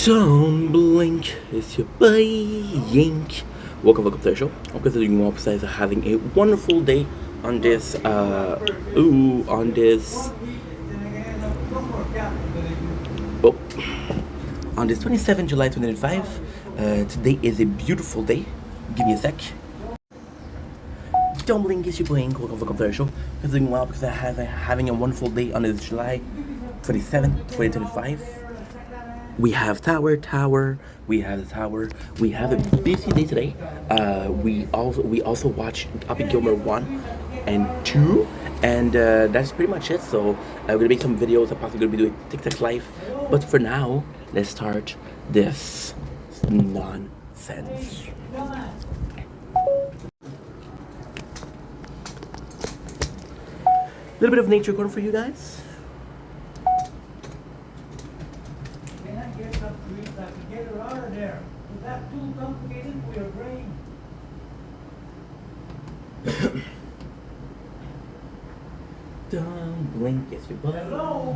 Don't blink, it's your boy Yink. Welcome to the show. I'm considering you all guys are having a wonderful day on this, oh, on this 27th July 2025. Today is a beautiful day. Give me a sec. Don't blink, it's your boy Yink. Welcome to the show. Considering well because I have having a wonderful day on this July 27th, 2025. We have tower. We have the tower. We have a busy day today. We also watch Up in Gilmore 1 and 2, and that's pretty much it. So I'm gonna make some videos. I'm possibly gonna be doing TikTok live, but for now, let's start this nonsense. A little bit of nature corner for you guys. Can I get some trees? I can get her out of there. Is that too complicated for your brain? Don't blink, it's your boy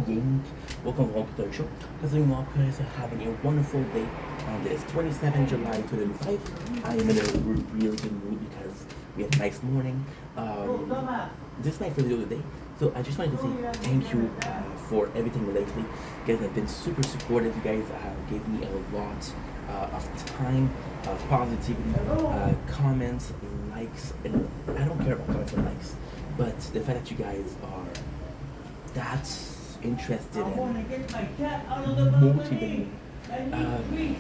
Yink. Welcome to the show. Considering all guys are having a wonderful day on this 27th July 2025. I am in a real good mood because we had a nice morning. This is my first video of the day. So I just wanted to say thank you for everything lately. You guys have been super supportive. You guys gave me a lot of time, of positivity, comments, likes, and I don't care about comments and likes, but the fact that you guys are that interested I want to and get my cat out of the motivated. balcony.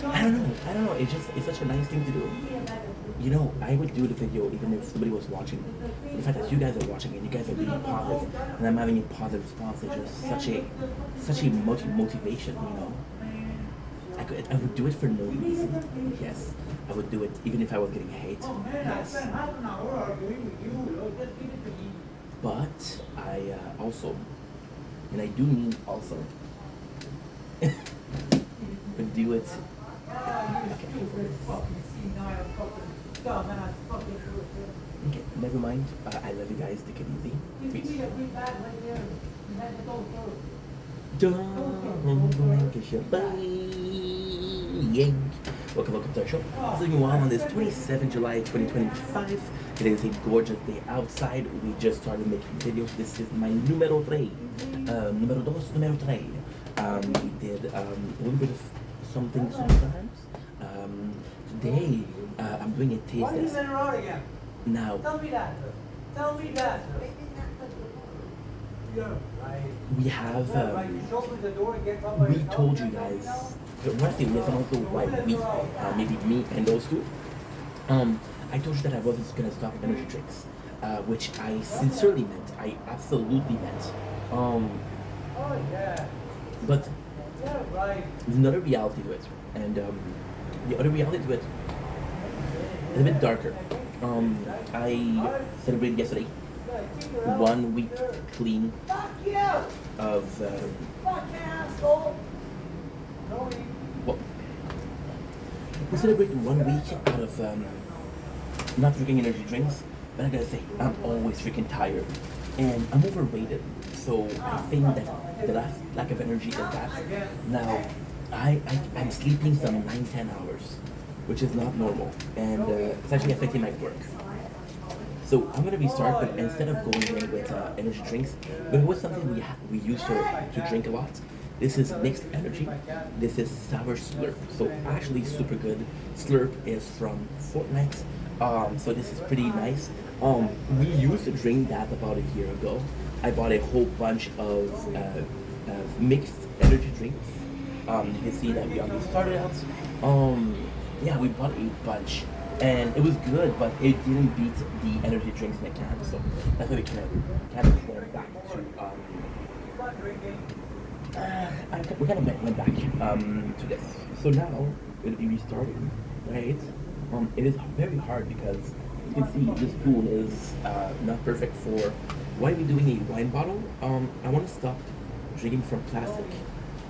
I don't know. It's such a nice thing to do. You know, I would do the video even if somebody was watching. The fact that you guys are watching and you guys are being positive, and I'm having a positive response is just such a motivation. You know, I would do it for no reason. Yes, I would do it even if I was getting hate. Yes, Half an hour arguing with you. Just give it to me. but I also, and I do mean also, would do it. Okay, never mind. I love you guys. Take it easy. Peace. Don't blink, it's your buddy Yank. Welcome to our show. So meanwhile, on this 27th July 2025, it is a gorgeous day outside. We just started making videos. This is my numero 3. Numero 3. We did a little bit of something sometimes. Today, I'm doing a taste Why are you test. letting her out again? Now, Tell me that. Tell me that. Yeah, right. we have, Yeah, right. You show me the door and get somebody we to tell told me. you guys, honestly, we have not told why we, maybe me and those two. I told you that I wasn't gonna stop energy drinks, which I sincerely meant. I absolutely meant. Oh, yeah. But Yeah, right. there's another reality to it, and the other reality to it is a bit darker. I celebrated yesterday 1 week clean Fuck you! of Fucking asshole! No, you. well, we celebrated 1 week out of not drinking energy drinks, but I gotta say, I'm always freaking tired. And I'm overrated. So I think that the lack of energy is that. Now, I'm sleeping some 9-10 hours, which is not normal. And it's actually affecting my work. So I'm gonna restart, but instead of going in with energy drinks, but it was something we used to drink a lot. This is mixed energy. This is sour slurp. So actually super good. Slurp is from Fortnite. So this is pretty nice. We used to drink that about a year ago. I bought a whole bunch of mixed energy drinks. You can see that we already started out. Yeah, we bought a bunch. And it was good, but it didn't beat the energy drinks in the can. So that's why we kind of went back to we kind of went back to this. So now it'll be restarting, right? It is very hard because you can see this spoon is not perfect for. Why are we doing a wine bottle? I want to stop drinking from plastic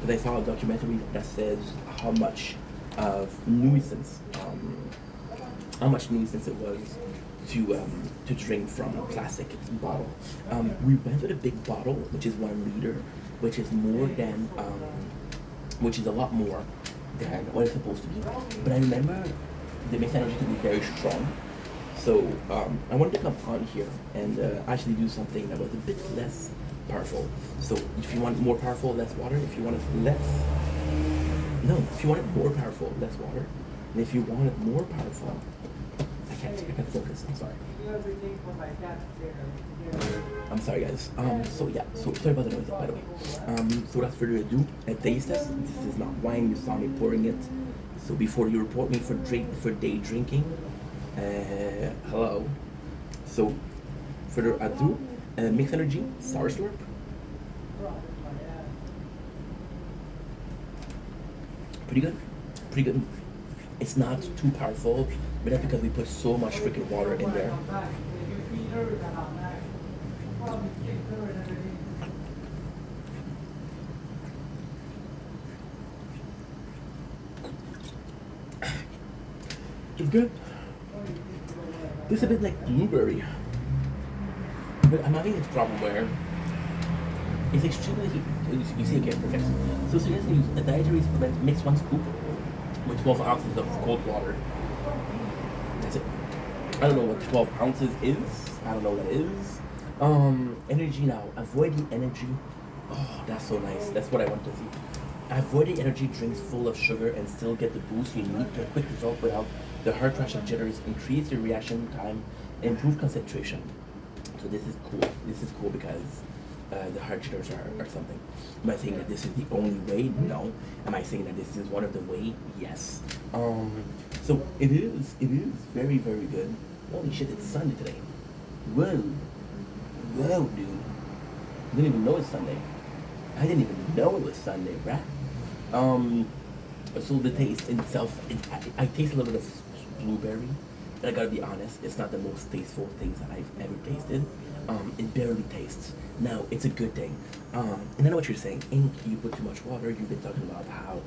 because I saw a documentary that says how much of nuisance. How much nuisance it was to drink from a plastic bottle. We went with a big bottle, which is 1 liter, which is more than which is a lot more than what it's supposed to be. But I remember the mixed energy to be very strong. So I wanted to come on here and actually do something that was a bit less powerful. So if you want more powerful, less water. If you want it less, no. If you want it more powerful, less water. And if you want it more powerful, I can't focus. I'm sorry. Everything for my cat there. I'm sorry, guys. So yeah, so sorry about the noise, by the way. So without further ado, taste test. This is not wine. You saw me pouring it. So before you report me for day drinking, hello. So further ado, mixed energy sour slurp. Pretty good, pretty good. It's not too powerful, but that's because we put so much freaking water in there. It's good. This is a bit like blueberry. But I'm having this problem where it's extremely, you see again, perfect. So seriously, use a dietary supplement, mix 1 scoop with 12 ounces of cold water. That's it. I don't know what 12 ounces is. I don't know what that is. Energy now. Avoid the energy. Oh, that's so nice. That's what I want to see. Avoid the energy drinks full of sugar and still get the boost you need to a quick result without the heart crash and jitters, increase your reaction time, improve concentration. So this is cool. This is cool because the heart jitters are something. Am I saying that this is the only way? No. Am I saying that this is one of the way? Yes. So it is very, very good. Holy shit, it's Sunday today. Whoa, dude. I didn't even know it's Sunday. I didn't even know it was Sunday, bruh. So the taste in itself, I taste a little bit of blueberry, and I gotta be honest, it's not the most tasteful things that I've ever tasted. It barely tastes. Now, it's a good thing. And I know what you're saying. Ink, you put too much water. You've been talking about how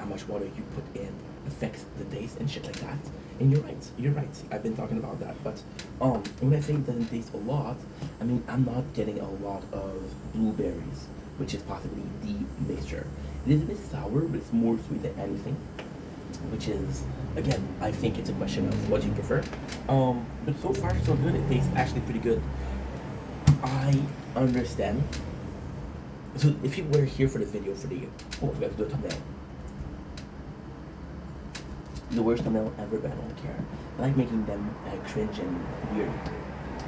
much water you put in affects the taste and shit like that. And you're right. You're right. I've been talking about that. But when I say it doesn't taste a lot, I mean I'm not getting a lot of blueberries, which is possibly the mixture. It is a bit sour, but it's more sweet than anything. Which is, again, I think it's a question of what you prefer. But so far so good. It tastes actually pretty good. I understand. So if you were here for this video for the we have to do a thumbnail. The worst thumbnail ever, but I don't care. I like making them cringe and weird.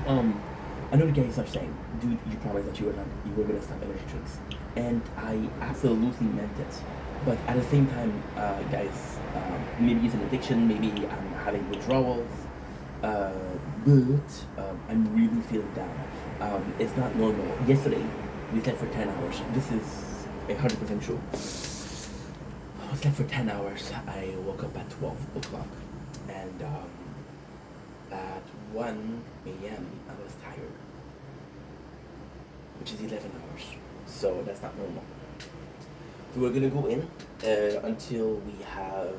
I know the guys are saying, dude, you promised that you were gonna stop energy drinks, and I absolutely meant it. But at the same time, guys, maybe it's an addiction, maybe I'm having withdrawals, but I'm really feeling down. It's not normal. Yesterday, we slept for 10 hours. This is 100% true. I slept for 10 hours. I woke up at 12 o'clock, and at 1 a.m. I was tired, which is 11 hours. So that's not normal. So we're gonna go in until we have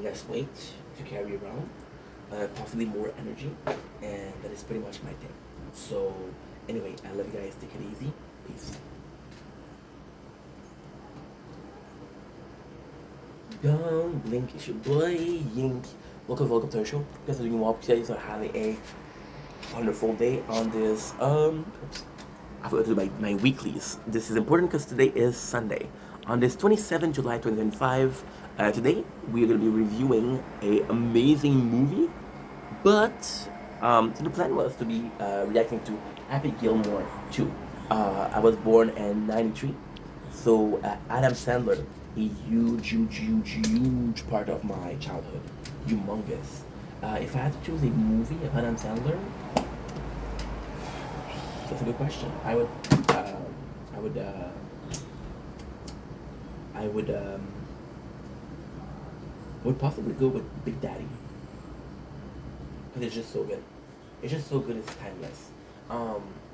less weight to carry around, possibly more energy, and that is pretty much my thing. So anyway, I love you guys. Take it easy. Peace. Don't blink, it's your boy Yink. Welcome to our show. Guys are doing well today, are having a wonderful day on this oops. I forgot to do my weeklies. This is important because today is Sunday. On this 27th July 2025, today we are going to be reviewing a amazing movie. But so the plan was to be reacting to Happy Gilmore 2. I was born in '93, so Adam Sandler, a huge part of my childhood, humongous. If I had to choose a movie of Adam Sandler, that's a good question. I would possibly go with Big Daddy, because it's just so good. It's just so good. It's timeless.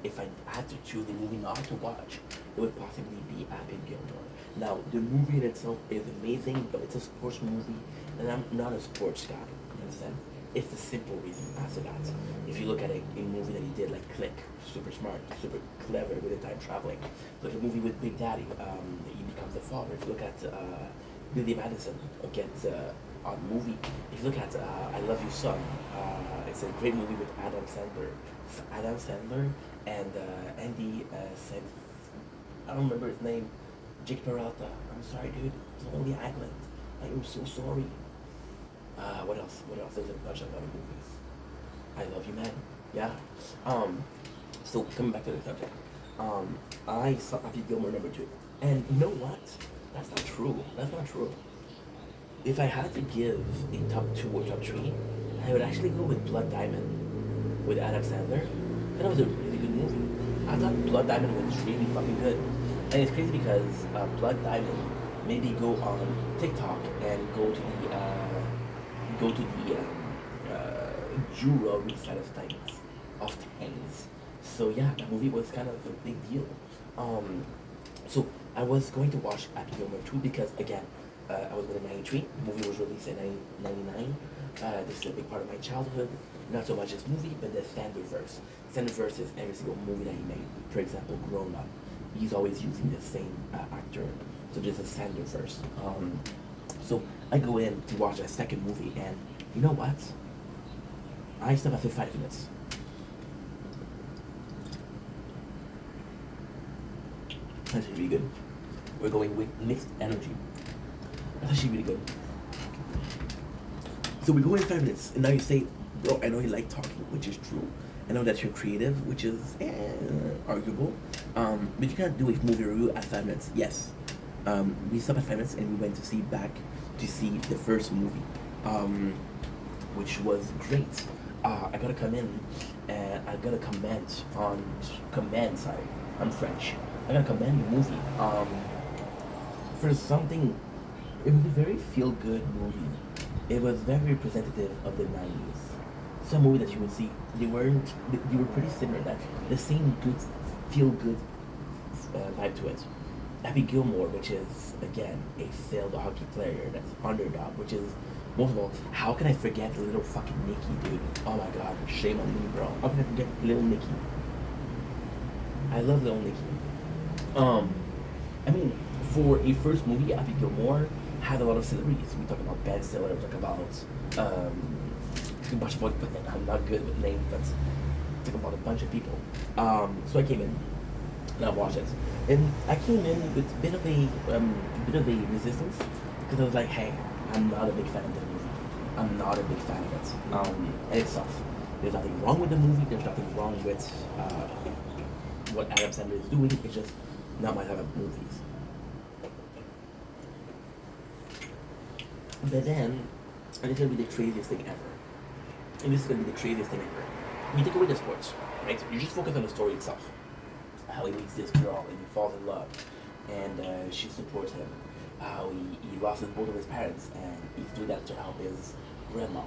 If I had to choose a movie not to watch, it would possibly be Happy Gilmore. Now, the movie in itself is amazing, but it's a sports movie, and I'm not a sports guy. You understand? It's the simple reason after that. If you look at a movie that he did, like Click, super smart, super clever with the time traveling. Like a movie with Big Daddy, he becomes Godfather, if you look at Billy Madison, against on movie, if you look at I Love You Son, it's a great movie with Adam Sandler and Andy said, I don't remember his name, Jake Peralta. I'm sorry, dude. It's Lonely Island. I am so sorry. What else? What else? There's a bunch of other movies. I Love You, Man. Yeah. So coming back to the subject, I saw Happy Gilmore #2, and you know what? That's not true. That's not true. If I had to give a top 2 or top 3, I would actually go with Blood Diamond with Adam Sandler. That was a really good movie. I thought Blood Diamond was really fucking good, and it's crazy because Blood Diamond made me go on TikTok and go to the jewelry side of things. So yeah, that movie was kind of a big deal. So I was going to watch Happy Gilmore 2 because again, I was born in '93. The movie was released in '99. This is a big part of my childhood. Not so much this movie, but the Sandlerverse. Sandlerverse is every single movie that he made. For example, Grown Up. He's always using the same actor. So there's a Sandlerverse. So I go in to watch a second movie, and you know what? I stopped after 5 minutes. That's really good. We're going with mixed energy. That's actually really good. So we go in 5 minutes, and now you say, bro, I know you like talking, which is true. I know that you're creative, which is arguable. But you can't do a movie review at 5 minutes. Yes. We stopped at 5 minutes, and we went to see the first movie, which was great. I gotta come in, and I gotta sorry, I'm French. I gotta commend the movie. For something, it was a very feel-good movie. It was very representative of the 90s. Some movie that you would see, they were pretty similar. That the same good, feel-good vibe to it. Happy Gilmore, which is again a failed hockey player that's underdog, which is most of all, how can I forget little fucking Nicky, dude? Oh my god, shame on me, bro. How can I forget little Nicky? I love little Nicky. I mean, for a first movie, Happy Gilmore had a lot of celebrities. We talk about Ben Stiller, we talk about a bunch of people, but I'm not good with names, but we talk about a bunch of people. So I came in and I watched it. And I came in with a bit of a resistance, because I was like, hey, I'm not a big fan of the movie. I'm not a big fan of it. And it sucks. There's nothing wrong with the movie, there's nothing wrong with what Adam Sandler is doing, it's just not my type of movies. But then, and it's gonna be the craziest thing ever. And this is gonna be the craziest thing ever. You take away the sports, right? You just focus on the story itself. How he meets this girl and he falls in love, and she supports him. How he lost both of his parents, and he's doing that to help his grandma.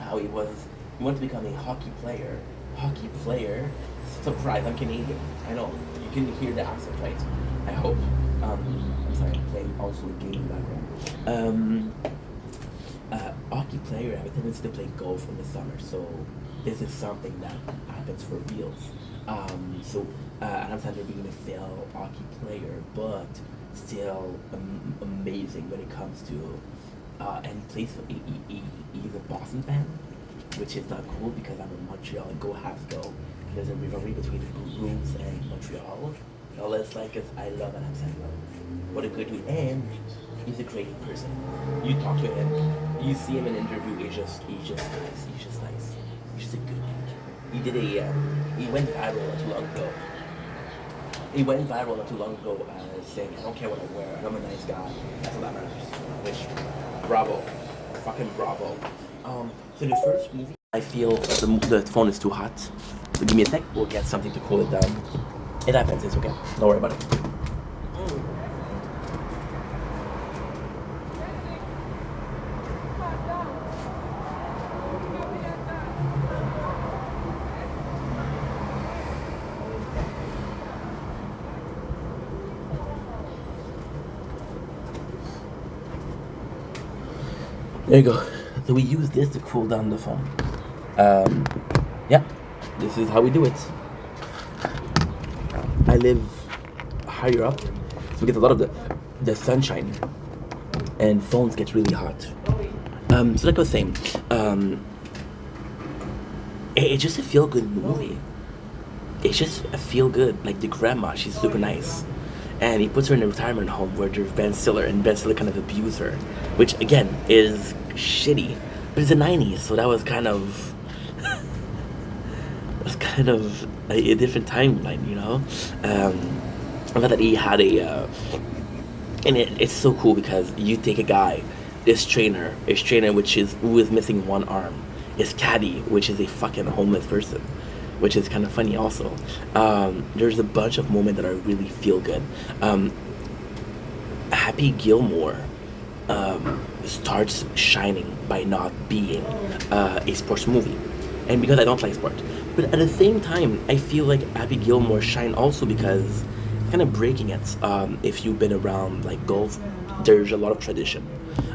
How he wanted to become a hockey player. Surprise, I'm Canadian. I know. You can hear the accent, right? I hope. I'm sorry, I'm playing also a game in the background. Hockey player have a tendency to play golf in the summer, so this is something that happens for reals. Adam Sandler being a failed hockey player, but still amazing when it comes to, and he plays he's a Boston fan, which is not cool because I'm in Montreal and go Habs go. There's a rivalry between the Bruins and Montreal. All it's like is I love Adam Sandler. What a good dude, and he's a great person. You talk to him, you see him in an interview. He's just nice. He's just a good dude. He went viral not too long ago. Saying, I don't care what I wear, I'm a nice guy. That's what that matters. Which, bravo. Fucking bravo. So the first movie, I feel the phone is too hot. So give me a sec, we'll get something to cool it down. It happens, it's okay. Don't worry about it. There you go. So we use this to cool down the phone. Yeah, this is how we do it. I live higher up, so we get a lot of the the sunshine and phones get really hot. So like I was saying, it's just a feel good movie. It's just a feel good. Like the grandma, she's super nice, and he puts her in a retirement home where there's Ben Stiller, and Ben Stiller kind of abused her, which again is shitty. But it's the '90s, so that was kind of a different timeline, you know. I thought that he had and it's so cool because you take a guy, his trainer, which is who is missing one arm, his caddy, which is a fucking homeless person, which is kind of funny also. There's a bunch of moments that are really feel good. Happy Gilmore starts shining by not being a sports movie, and because I don't like sport, but at the same time, I feel like Happy Gilmore shine also because it's kind of breaking it. If you've been around like golf, there's a lot of tradition.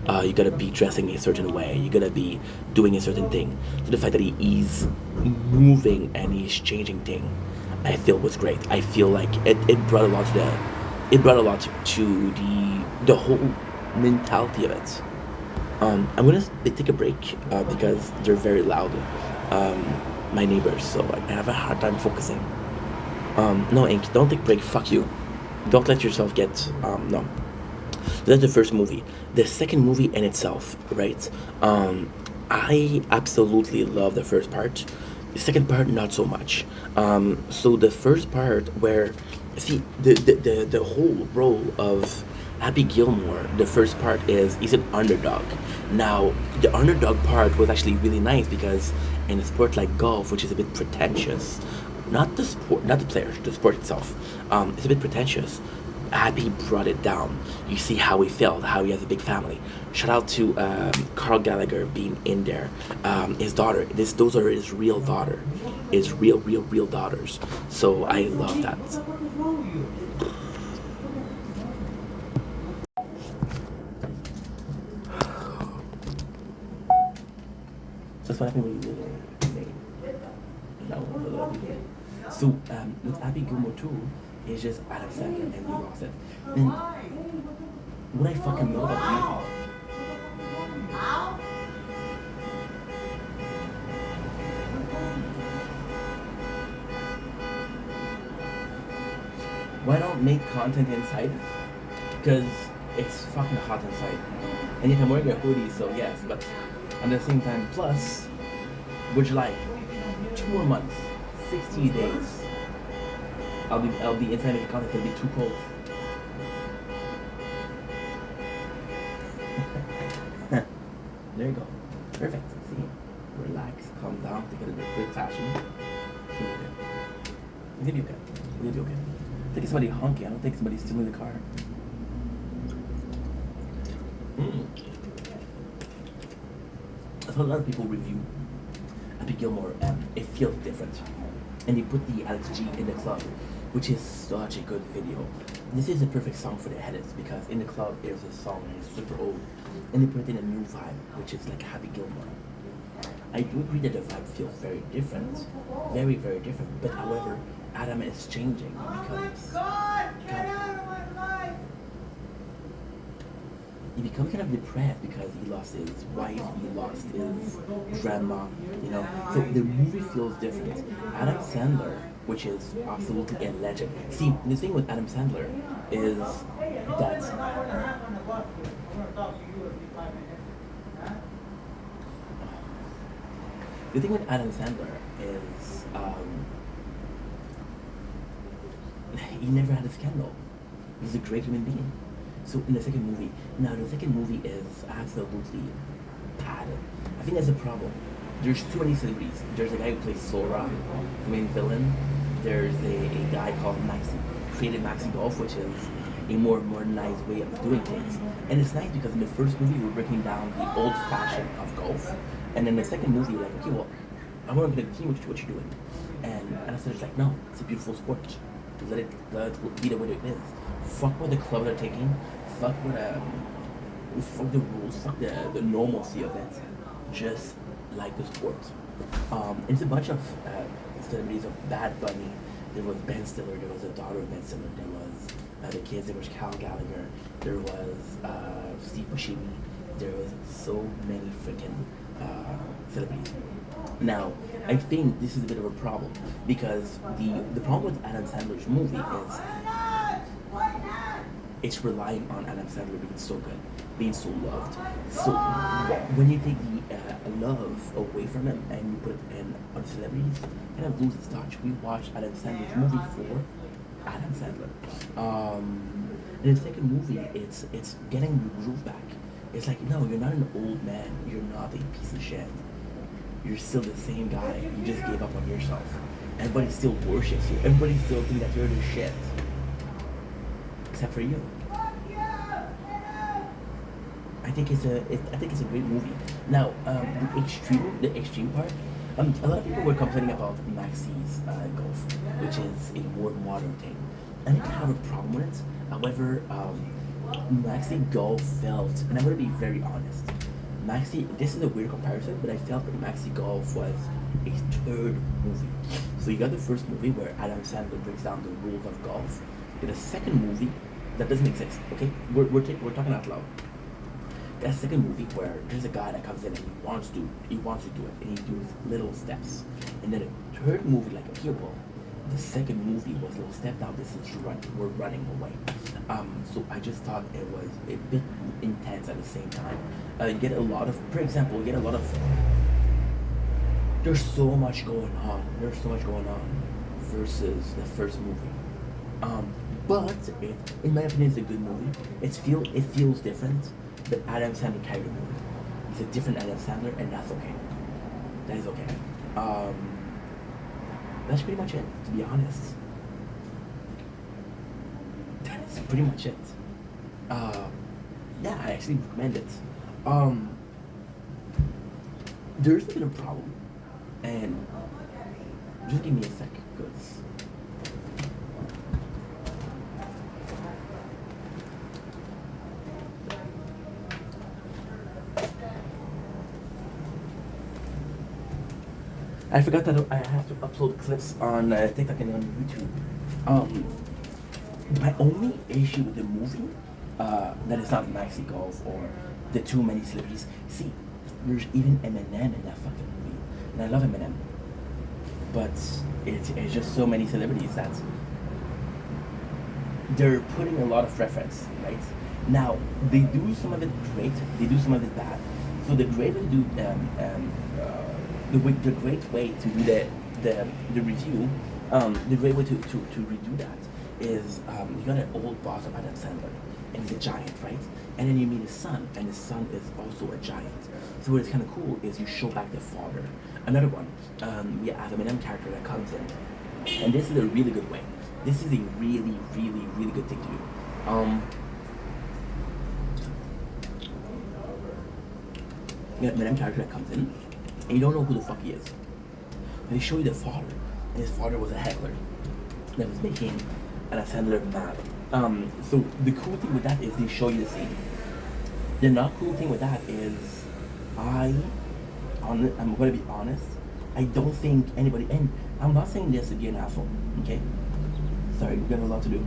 You gotta be dressing a certain way. You gotta be doing a certain thing. So the fact that he's moving and he's changing thing, I feel was great. I feel like it brought a lot to the whole mentality of it. I'm gonna take a break because they're very loud, my neighbors. So I have a hard time focusing. No, Ink, don't take a break. Fuck you. Don't let yourself get no. That's the first movie. The second movie in itself, right? I absolutely love the first part. The second part, not so much. So the first part where, see, the whole role of Happy Gilmore, the first part is he's an underdog. Now, the underdog part was actually really nice because in a sport like golf, which is a bit pretentious, not the sport, not the players, the sport itself, it's a bit pretentious. Happy brought it down. You see how he felt, how he has a big family. Shout out to Carl Gallagher being in there. His daughter, those are his real daughter, his real daughters. So I love that. That's what happened when you live in Maine. So with Happy Gilmore 2, it's just Adam Sandler and Lee Rossett. And what I fucking know about the movie. Why don't make content inside? Because it's fucking hot inside. And yet I'm wearing a hoodie, so yes, but at the same time, plus, we're July. 2 more months, 60 days. I'll be inside making content. It'll be too cold. There you go. Perfect. See, relax, calm down, take it in a good fashion. It'll be okay. It'll be okay. I think it's somebody honking. I don't think somebody's stealing the car. I've heard a lot of people review Happy Gilmore, and it feels different. And they put the Alex G in the club, which is such a good video. This is a perfect song for the edits because in the club there's a song and it's super old, and they put in a new vibe, which is like Happy Gilmore. I do agree that the vibe feels very different, very different. But however, Adam is changing because he becomes kind of depressed because he lost his wife, he lost his grandma, you know. So the movie feels different. Adam Sandler, which is absolutely a legend. See, the thing with Adam Sandler is that the thing with Adam Sandler is he never had a scandal. He's a great human being. So in the second movie, now the second movie is absolutely bad. I think that's a problem. There's too many celebrities. There's a guy who plays Sora, the main villain. There's a guy called Maxi, created Maxi Golf, which is a more modernized way of doing things. And it's nice because in the first movie we're breaking down the old fashion of golf, and in the second movie like, okay, well, I want to continue what you're doing. And Anastasia like, no, it's a beautiful sport. Let it be the way it is. Fuck what the club are taking. Fuck the rules. Fuck the normalcy of it. Just like the sport. It's a bunch of celebrities of Bad Bunny. There was Ben Stiller. There was a daughter of Ben Stiller. There was The kids, there was Cal Gallagher, there was Steve Buscemi, there was so many freaking celebrities. Now, I think this is a bit of a problem because the problem with Adam Sandler's movie is it's relying on Adam Sandler being so good, being so loved. So when you take the love away from him and you put it in on celebrities, it kind of loses touch. We watched Adam Sandler's movie for Adam Sandler. In the second movie, it's getting the groove back. It's like, no, you're not an old man. You're not a piece of shit. You're still the same guy. You just gave up on yourself. Everybody still worships you. Everybody still thinks that you're the shit. Except for you. I think it's a great movie. Now, the extreme part. A lot of people were complaining about Maxi's golf, which is a more modern thing. I didn't have a problem with it. However, Maxi golf felt, and I'm gonna be very honest. Maxi, this is a weird comparison, but I felt that Maxi Golf was a third movie. So you got the first movie where Adam Sandler breaks down the rules of golf. You got a second movie that doesn't exist. Okay, we're talking out loud. That second movie where there's a guy that comes in and he wants to do it, and he does little steps. And then a third movie like a Pupil. The second movie was little step down. This is we're running away. So I just thought it was a bit intense at the same time. You get a lot of, for example, there's so much going on. There's so much going on versus the first movie. But in my opinion, it's a good movie. It feels different, but Adam Sandler carried the movie. He's a different Adam Sandler, and that's okay. That is okay. That's pretty much it, to be honest. That's pretty much it. Yeah, I actually recommend it. There's a bit of a problem, and just give me a sec, cause I forgot that I have to upload clips on TikTok and on YouTube. My only issue with the movie, that is not Maxi Golf or the too many celebrities. See, there's even Eminem in that fucking movie, and I love Eminem, but it's just so many celebrities that they're putting a lot of reference, right? Now they do some of it great, they do some of it bad. So the great way to do the great way to do the review, the great way to redo that is you got an old boss of Adam Sandler, and he's a giant, right? And then you meet his son, and his son is also a giant. So what is kind of cool is you show back the father. Another one, we have an Eminem character that comes in, and this is a really good way. This is a really, really, really good thing to do. You have an Eminem character that comes in, and you don't know who the fuck he is. And they show you the father, and his father was a heckler that was making Adam Sandler mad. So the cool thing with that is they show you the scene. The not cool thing with that is I'm going to be honest, I don't think anybody, and I'm not saying this to be an asshole, okay? Sorry, we got a lot to do.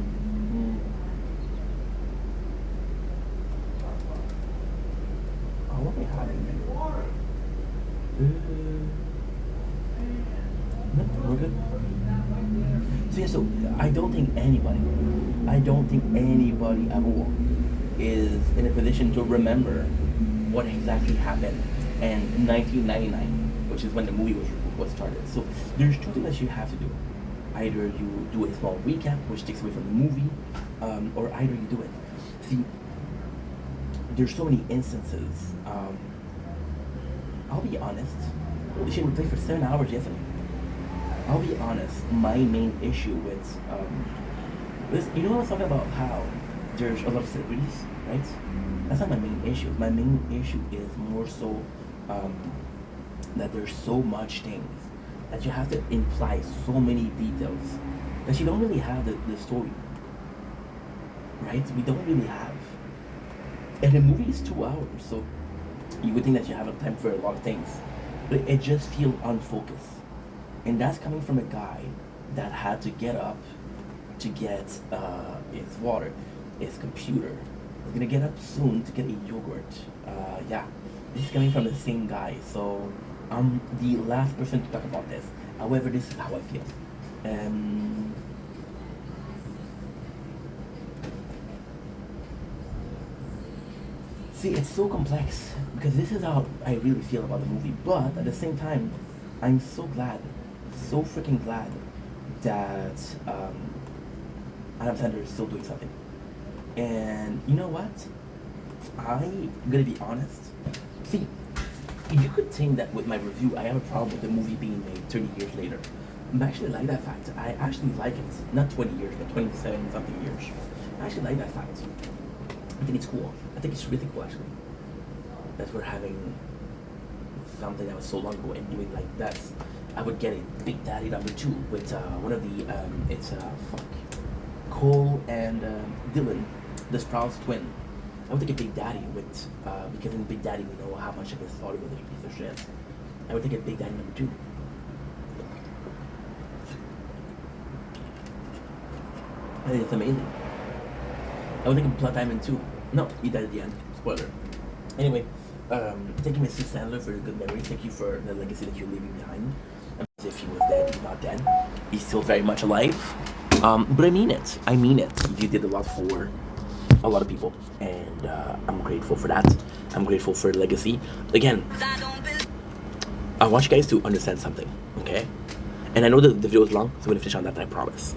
Oh, what am I having? No, we're good. So yeah, so I don't think anybody at all is in a position to remember what exactly happened in 1999, which is when the movie was started. So there's two things that you have to do. Either you do a small recap, which takes away from the movie, or either you do it. See, there's so many instances. I'll be honest. Holy shit, we played for 7 hours yesterday. I'll be honest. My main issue with this, you know, I was talking about how there's a lot of celebrities, right? That's not my main issue. My main issue is more so that there's so much things that you have to imply so many details that you don't really have the story, right? We don't really have. And the movie is 2 hours, so you would think that you have time for a lot of things, but it just feels unfocused. And that's coming from a guy that had to get up to get his water, his computer. He's gonna get up soon to get a yogurt. Yeah, this is coming from the same guy, so I'm the last person to talk about this. However, this is how I feel. See, it's so complex because this is how I really feel about the movie. But at the same time, I'm so glad, so freaking glad that Adam Sandler is still doing something. And you know what? I'm gonna be honest. See, you could think that with my review, I have a problem with the movie being made 30 years later. I actually like that fact. I actually like it. Not 20 years, but 27 something years. I actually like that fact. I think it's cool. I think it's really cool actually. That we're having something that was so long ago and doing like that. I would get it Big Daddy #2 with one of the Cole and Dylan, the Sprouse twin. I would take a Big Daddy with because in Big Daddy we know how much of his father was a piece of shit. I would take a Big Daddy #2. I think it's amazing. I would think of Blood Diamond 2. No, he died at the end. Spoiler. Anyway, thank you, Mr. Sandler, for the good memory. Thank you for the legacy that you're leaving behind. As if he was dead, he's not dead. He's still very much alive. But I mean it. I mean it. You did a lot for a lot of people, and I'm grateful for that. I'm grateful for the legacy. Again, I want you guys to understand something, okay? And I know that the video is long, so I'm gonna finish on that, I promise.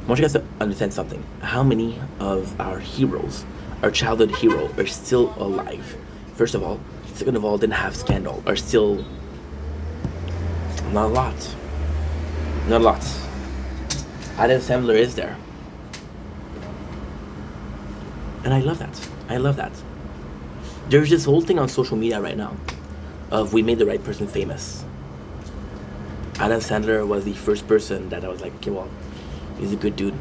I want you guys to understand something. How many of our heroes, our childhood hero, are still alive? First of all. Second of all, didn't have scandal. Are still not a lot. Not a lot. Adam Sandler is there. And I love that. I love that. There's this whole thing on social media right now of we made the right person famous. Adam Sandler was the first person that I was like, okay, well, he's a good dude.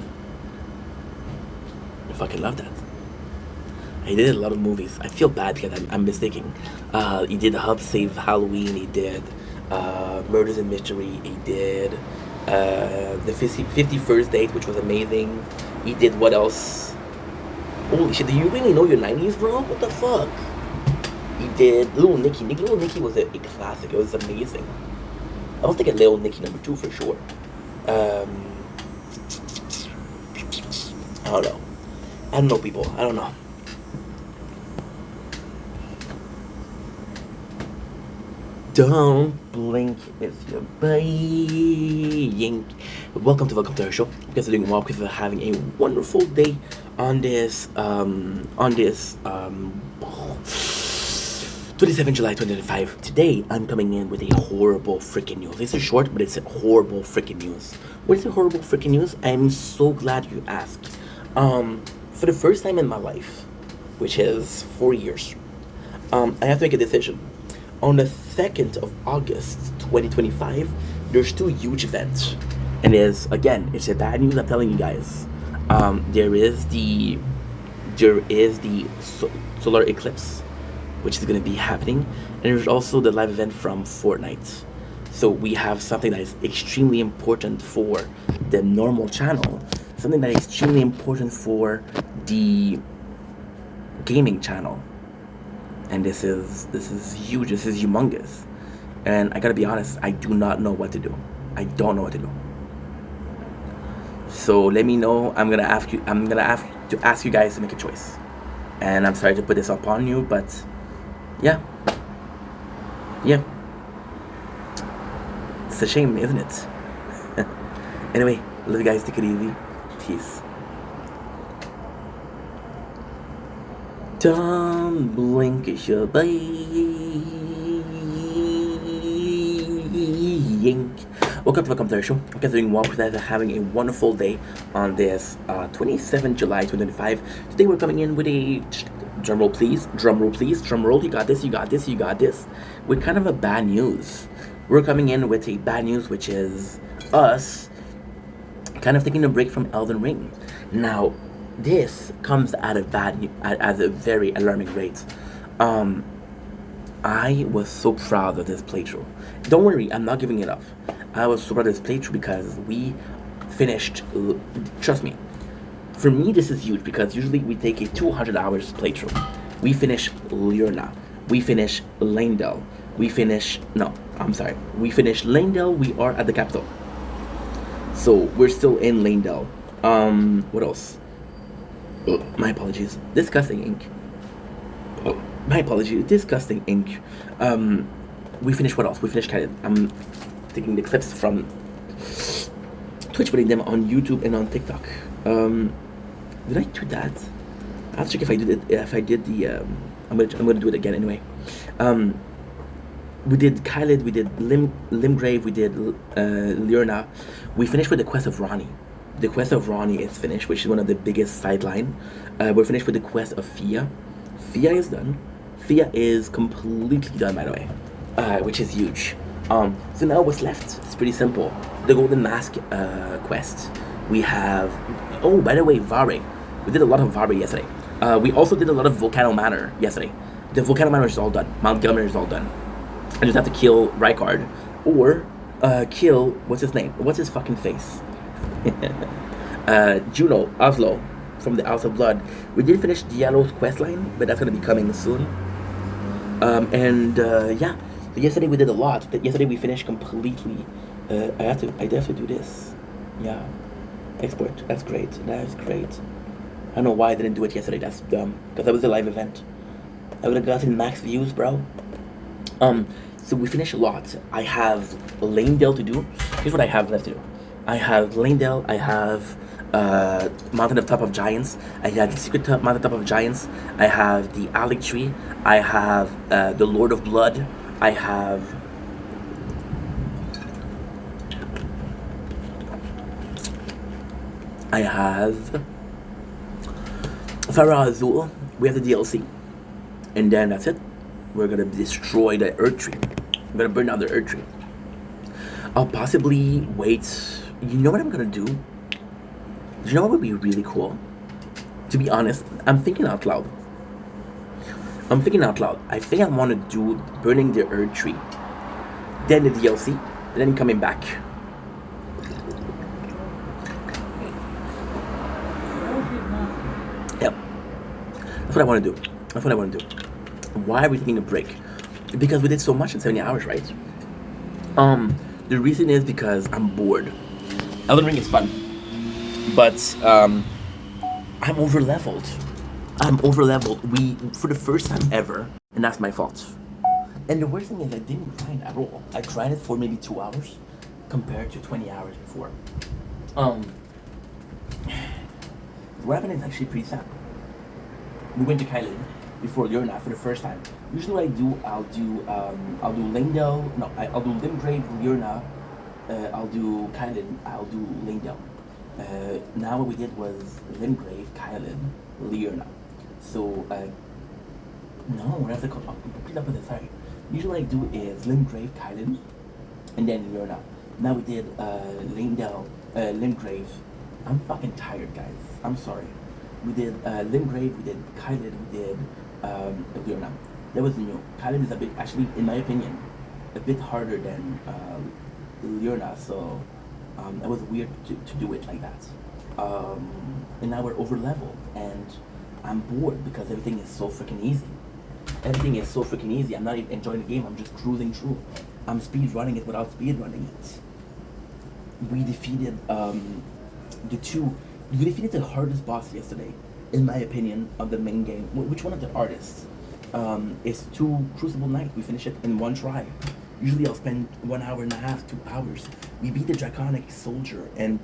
I fucking love that. He did a lot of movies. I feel bad because I'm mistaking. He did Hub Save Halloween. He did Murders and Mystery. He did the 51st Date, which was amazing. He did what else? Holy shit, do you really know your 90s, bro? What the fuck? He did Little Nicky. Little Nicky was a classic. It was amazing. I was thinking Little Nicky #2 for sure. I don't know, people. I don't know. Don't blink if you're buying. Welcome to our show. You guys are doing well because we're having a wonderful day on this 27 July 2025. Today, I'm coming in with a horrible freaking news. This is short, but it's a horrible freaking news. What is the horrible freaking news? I'm so glad you asked. For the first time in my life, which is 4 years, I have to make a decision. On the 2nd of August 2025, there's two huge events. And it's a bad news, I'm telling you guys. There is the solar eclipse, which is going to be happening, and there's also the live event from Fortnite. So we have something that is extremely important for the normal channel, something that is extremely important for the gaming channel, and this is huge. This is humongous, and I gotta be honest, I do not know what to do. I don't know what to do. So let me know. I'm gonna ask you guys to make a choice, and I'm sorry to put this upon you, but yeah, it's a shame, isn't it? Anyway, love you guys. Take it easy. Peace. Don't blink, it's your Welcome to our show. You guys are doing well. You guys are having a wonderful day on this 27 July 2025. Today we're coming in with a drum roll, please. Drum roll, please. Drum roll. You got this. You got this. You got this. With kind of a bad news. We're coming in with a bad news, which is us kind of taking a break from Elden Ring. Now, this comes at a very alarming rate. I was so proud of this playthrough. Don't worry, I'm not giving it up. I was so proud of this playthrough because we finished. Trust me, for me this is huge because usually we take a 200 hours playthrough. We finish Liurna. We finish Lanedale. We finish Lanedale. We are at the capital. So we're still in Lanedale. What else? Oh, my apologies. Disgusting ink. Oh, my apologies. Disgusting ink. We finished what else? We finished Khaled. I'm taking the clips from Twitch, putting them on YouTube and on TikTok. Did I do that? I'll check if I did it. If I did the, I'm gonna do it again anyway. We did Khaled, we did Limgrave, we did Liurna. We finished with the quest of Ronnie. The quest of Ronnie is finished, which is one of the biggest sideline. We're finished with the quest of Fia. Fia is done. Fia is completely done, by the way, which is huge. So now what's left? It's pretty simple. The Golden Mask quest. We have. Oh, by the way, Vare. We did a lot of Vare yesterday. We also did a lot of Volcano Manor yesterday. The Volcano Manor is all done. Mount Gelmir is all done. I just have to kill Rykard or kill what's his name? What's his fucking face? Juno Oslo from the House of Blood. We did finish Diallo's questline, but that's gonna be coming soon. Yeah. So yesterday we did a lot. Yesterday we finished completely. I have to do this. Yeah. Export. That's great. That's great. I don't know why I didn't do it yesterday. That's dumb. Because that was a live event. I would have gotten max views, bro. So we finished a lot. I have Lanedale to do. Here's what I have left to do. I have Lanedale. I have Mountain of Top of Giants. I have the Secret Mountain Top of Giants. I have the Alec Tree. I have the Lord of Blood. I have Farah Azul. We have the DLC. And then that's it. We're gonna destroy the Earth Tree. I'm gonna burn down the Earth Tree. I'll possibly wait. You know what I'm gonna do? You know what would be really cool? To be honest, I'm thinking out loud. I think I want to do burning the Earth Tree, then the DLC, and then coming back. Yep. That's what I want to do. Why are we taking a break? Because we did so much in 70 hours, right? The reason is because I'm bored. Elden Ring is fun, but I'm over leveled. We, for the first time ever, and that's my fault. And the worst thing is I didn't grind at all. I grinded for maybe 2 hours compared to 20 hours before. What happened is actually pretty sad. We went to Kylie before Liurna for the first time. Usually I'll do Lanedale. No, I'll do Limgrave, Liurna. I'll do Kylan. I'll do Lanedale. Now what we did was Limgrave, Kylan, Liurna. So no, that's a complete opposite. Sorry. Usually what I do is Limgrave, Kylan, and then Liurna. Now we did Lanedale, Limgrave. I'm fucking tired, guys. I'm sorry. We did Limgrave, we did Kylan, we did Liurna. That was new. Kylan is a bit, actually, in my opinion, a bit harder than Liurna, so it was weird to do it like that. And now we're over leveled, and I'm bored because everything is so freaking easy. I'm not even enjoying the game, I'm just cruising through. I'm speed running it without speed running it. We defeated we defeated the hardest boss yesterday, in my opinion, of the main game. Which one of the artists? It's 2 Crucible Knight. We finished it in 1 try. Usually I'll spend 1 hour and a half, 2 hours. We beat the Draconic Soldier, and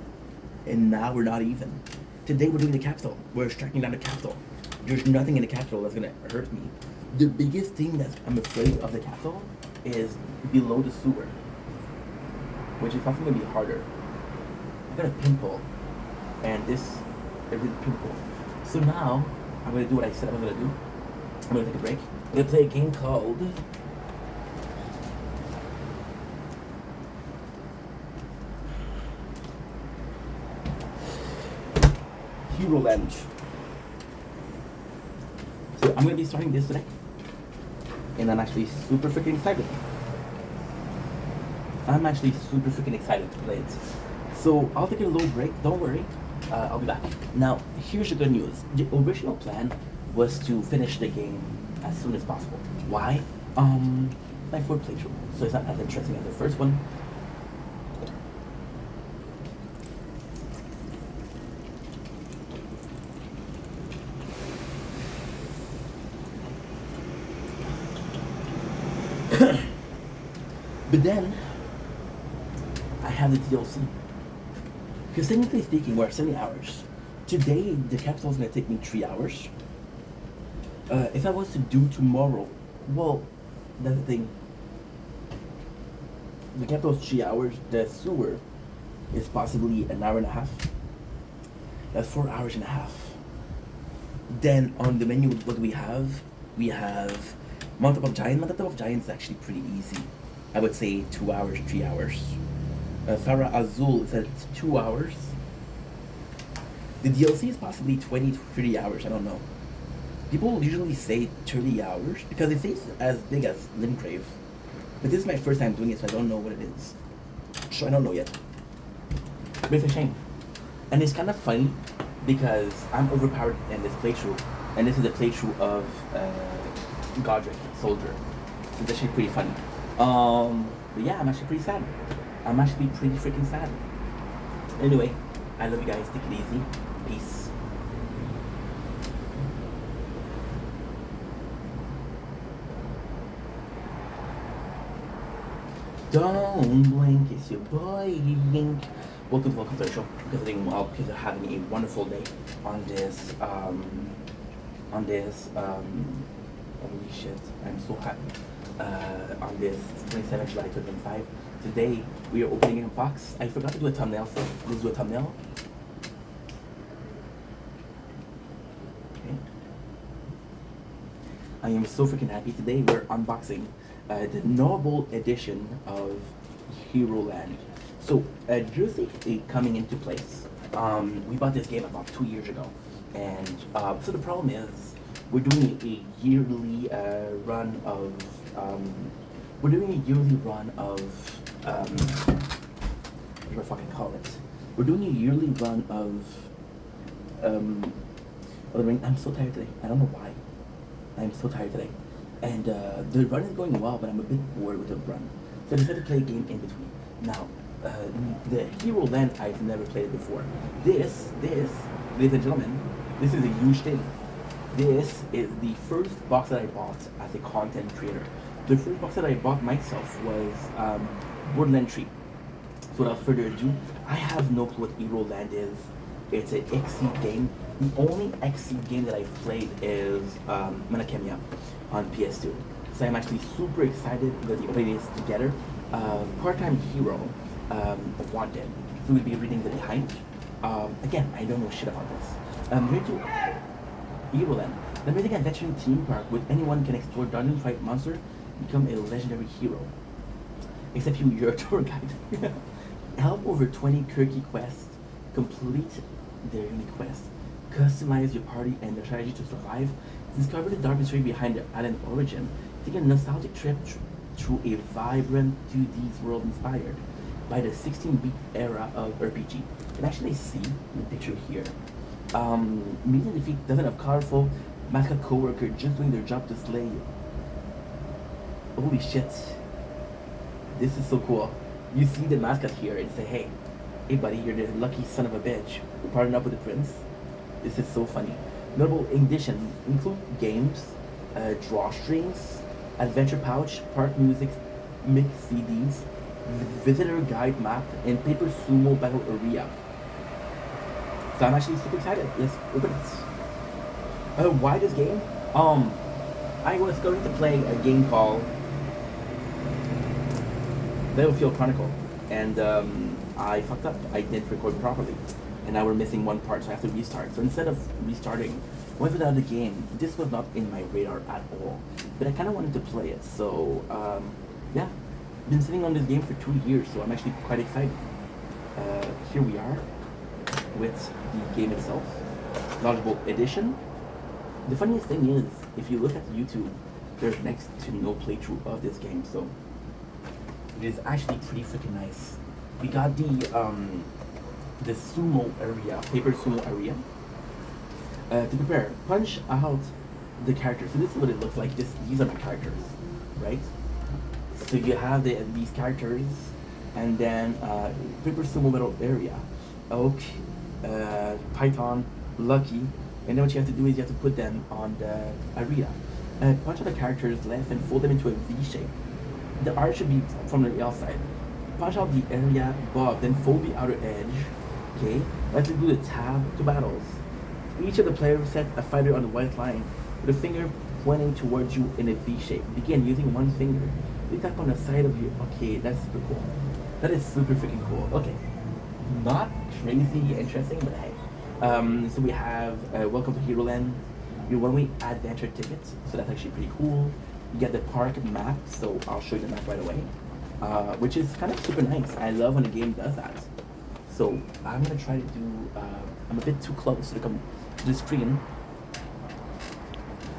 now we're not even. Today we're doing the capital. We're striking down the capital. There's nothing in the capital that's gonna hurt me. The biggest thing that I'm afraid of the capital is below the sewer, which is probably gonna be harder. I got a pimple, and this is a pimple. So now I'm gonna do what I said I was gonna do. I'm gonna take a break. I'm gonna play a game called Hero Land. So I'm gonna be starting this today, and I'm actually super freaking excited. to play it. So I'll take a little break. Don't worry. I'll be back. Now, here's the good news. The original plan was to finish the game as soon as possible. Why? My fourth playthrough, so it's not as interesting as the first one. But then, I have the DLC. Because technically speaking, we're at 70 hours. Today, the capital is going to take me 3 hours. If I was to do tomorrow, well, that's the thing. The capital is 3 hours. The sewer is possibly an hour and a half. That's 4 hours and a half. Then on the menu, what do we have? We have Mountain of Giants. Mountain of Giants is actually pretty easy. I would say 2 hours, 3 hours. Farah Azul is at 2 hours. The DLC is possibly 20 to 30 hours, I don't know. People usually say 30 hours because it seems as big as Limgrave. But this is my first time doing it, so I don't know what it is. So I don't know yet. But it's a shame. And it's kind of funny because I'm overpowered in this playthrough. And this is a playthrough of Godric, Soldier. So it's actually pretty funny. But yeah, I'm actually pretty sad. I'm actually pretty freaking sad. Anyway, I love you guys. Take it easy. Peace. Don't blink, it's your boy Link. Welcome to the show. Because I'm doing well, because I'm having a wonderful day on this, holy shit, I'm so happy. On this 27th July 2025. Today, we are opening a box. I forgot to do a thumbnail, so let's do a thumbnail. Okay. I am so freaking happy. Today, we're unboxing the Noble Edition of Hero Land. So, Jersey is coming into place. We bought this game about 2 years ago. And so the problem is, we're doing a yearly run of what do I fucking call it? We're doing a yearly run of I'm so tired today. I don't know why. I'm so tired today. And the run is going well, but I'm a bit bored with the run. So I decided to play a game in between. Now, the Hero Land, I've never played it before. This, ladies and gentlemen, this is a huge thing. This is the first box that I bought as a content creator. The first box that I bought myself was Borderland 3. So without further ado, I have no clue what Hero Land is. It's an XC game. The only XC game that I've played is Manakemia on PS2. So I'm actually super excited that we play this together. Part-time hero, Wanted. So we'll be reading the behind. Again, I don't know shit about this. Here to Hero Land. The amazing adventuring theme park where anyone can explore dungeons, fight monsters, become a legendary hero. Except you're a tour guide. Help over 20 quirky quests, complete their unique quests, customize your party and their strategy to survive, discover the dark history behind the island origin, take a nostalgic trip through a vibrant 2D world inspired by the 16-bit era of RPG. You can actually see the picture here. Meet and defeat dozens of colorful mascot co-workers just doing their job to slay you. Holy shit. This is so cool. You see the mascot here and say, hey buddy, you're the lucky son of a bitch who partnered up with the prince. This is so funny. Notable additions include games, drawstrings, adventure pouch, park music, mixed CDs, visitor guide map, and paper sumo battle area. So I'm actually super excited. Let's open it. Why this game? I was going to play a game called Battlefield Chronicle, and I fucked up. I didn't record properly, and now we're missing one part, so I have to restart. So instead of restarting, went without the game. This was not in my radar at all, but I kind of wanted to play it. So yeah, been sitting on this game for 2 years, so I'm actually quite excited. Here we are with the game itself, Knowledgeable Edition. The funniest thing is, if you look at YouTube, there's next to no playthrough of this game, so it is actually pretty freaking nice. We got the the sumo area, paper sumo area. To prepare, punch out the characters. So this is what it looks like. These are my characters, right? So you have these characters, and then paper sumo little area, oak, python, lucky, and then what you have to do is you have to put them on the arena. Punch out the characters left and fold them into a V shape. The art should be from the outside. Punch out the area above, then fold the outer edge. Okay, let's do the tab to battles. Each of the players set a fighter on the white line with a finger pointing towards you in a V shape. Begin using one finger. You tap on the side of your. Okay, that's super cool. That is super freaking cool. Okay, not crazy interesting, but hey. So we have Welcome to Hero Land, your one-way adventure tickets. So that's actually pretty cool. You get the park map, so I'll show you the map right away, which is kind of super nice. I love when a game does that. So I'm gonna try to do. I'm a bit too close to the screen,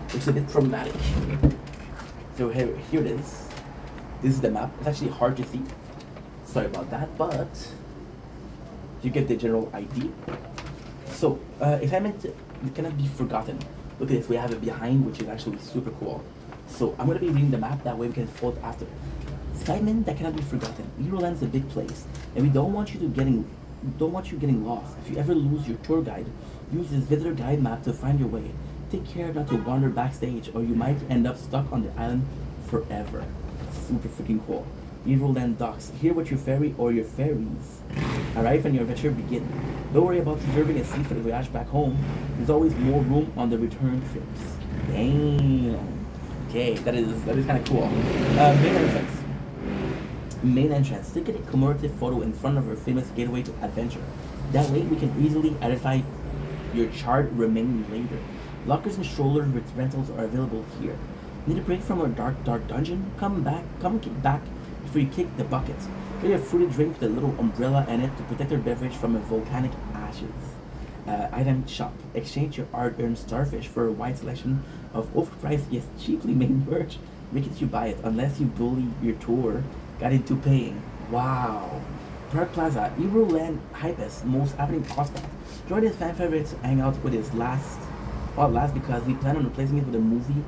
which is a bit problematic. So here it is. This is the map. It's actually hard to see. Sorry about that, but you get the general idea. So assignment cannot be forgotten. Look at this. We have it behind, which is actually super cool. So I'm gonna be reading the map. That way we can fold after. Assignment that cannot be forgotten. Heroland is a big place, and we don't want you getting lost. If you ever lose your tour guide, use this visitor guide map to find your way. Take care not to wander backstage, or you might end up stuck on the island forever. Super freaking cool. Heroland docks. Here with your ferry or your ferries. Arrive and your adventure begin. Don't worry about reserving a seat for the voyage back home. There's always more room on the return trips. Damn. Okay, that is kind of cool. Main entrance. Take a commemorative photo in front of our famous gateway to adventure. That way we can easily identify your charred remaining later. Lockers and strollers with rentals are available here. Need a break from our dark dungeon? Come kick back before you kick the bucket. Get a fruity drink with a little umbrella in it to protect your beverage from volcanic ashes. Item shop. Exchange your hard-earned starfish for a wide selection of overpriced yet cheaply made merch. Make it you buy it unless you bully your tour guide into paying. Wow. Park Plaza, Heroland Hype's most happening prospect. Join his fan favorites hang out with his last because we plan on replacing it with a movie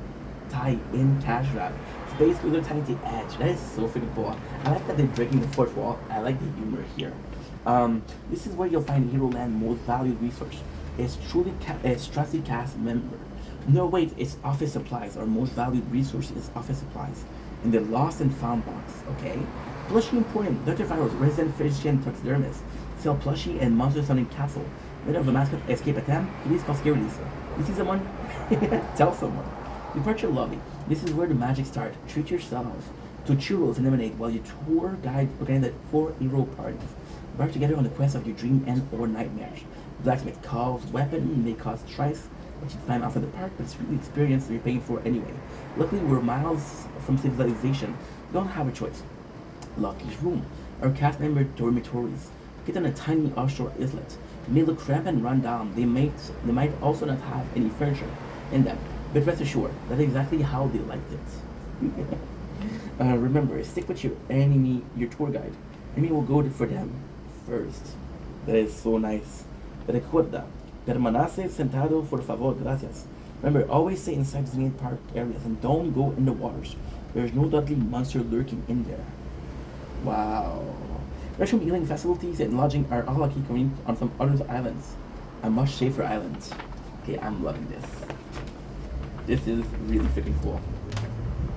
tie-in cash grab. Space Cruiser Tiny to Edge. That is so freaking cool. I like that they're breaking the fourth wall. I like the humor here. This is where you'll find Heroland's most valued resource. It's truly a trusted cast member. No wait, it's office supplies. Our most valued resource is office supplies. In the lost and found box, okay? Plushie Emporium, Dr. Farrell's resident physician taxidermist. Sell plushie and monster sounding capsule. Made of a mascot escape attempt, please call security. You see someone? Tell someone. Departure lobby. This is where the magic starts. Treat yourselves to churros and lemonade while your tour guide organizes 4 hero parties. Embark together on the quest of your dream and or nightmares. Blacksmith calls weapon may cost thrice what you find outside the park, but it's really experience you're paying for anyway. Luckily, we're miles from civilization. You don't have a choice. Lucky's room. Our cast member dormitories. Get on a tiny offshore islet. They may look cramped and run down. They might also not have any furniture in them. But rest assured, that's exactly how they liked it. Remember, stick with your tour guide. Enemy will go for them first. That is so nice. Recuerda, permanece sentado por favor, gracias. Remember, always stay inside the main park areas and don't go in the waters. There's no deadly monster lurking in there. Wow. Restroom healing facilities and lodging are all lucky coming on some other islands. A much safer island. Okay, I'm loving this. This is really freaking cool.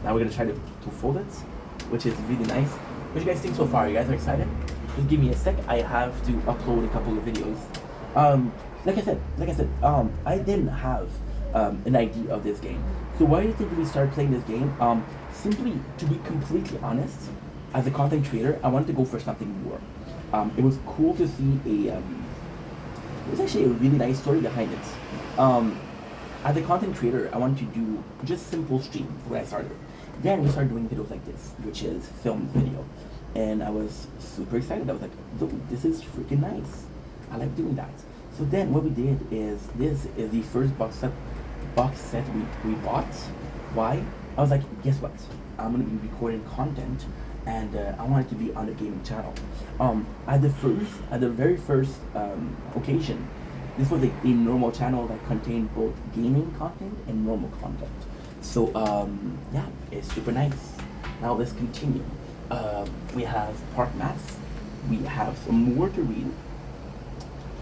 Now we're gonna try to fold it, which is really nice. What do you guys think so far? You guys are excited? Just give me a sec. I have to upload a couple of videos. Like I said, I didn't have an idea of this game. So why do you think we started playing this game? Simply to be completely honest, as a content creator, I wanted to go for something more. It was cool to see there's actually a really nice story behind it. As a content creator, I wanted to do just simple streams when I started. Then we started doing videos like this, which is film video. And I was super excited. I was like, dude, this is freaking nice. I like doing that. So then what we did is, this is the first box set we bought. Why? I was like, guess what? I'm gonna be recording content, and I want it to be on the gaming channel. At the very first occasion, this was a normal channel that contained both gaming content and normal content. So yeah, it's super nice. Now let's continue. We have park maps. We have some more to read.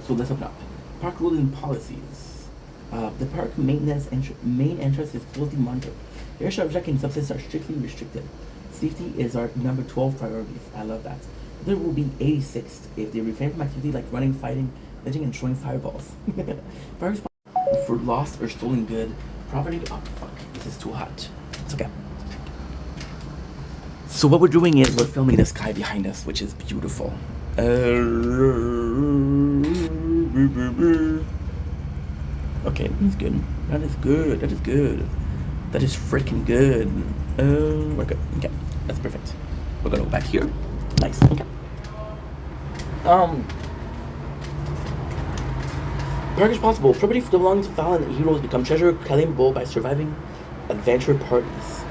So let's open up. Park rules and policies. The park maintenance main entrance is closely monitored. Airshot object and substances are strictly restricted. Safety is our number 12 priorities. I love that. There will be 86 if they refrain from activity like running, fighting, lynching, and throwing fireballs. Fire for lost or stolen good property. Oh fuck, this is too hot. It's okay. So what we're doing is we're filming the sky behind us, which is beautiful. Okay, that's good. That is good. That is good. That is freaking good. We're good. Okay, that's perfect. We're gonna go back here. Nice. Okay. Park is possible. Property belonging to fallen heroes become treasure claimable by surviving adventure parties.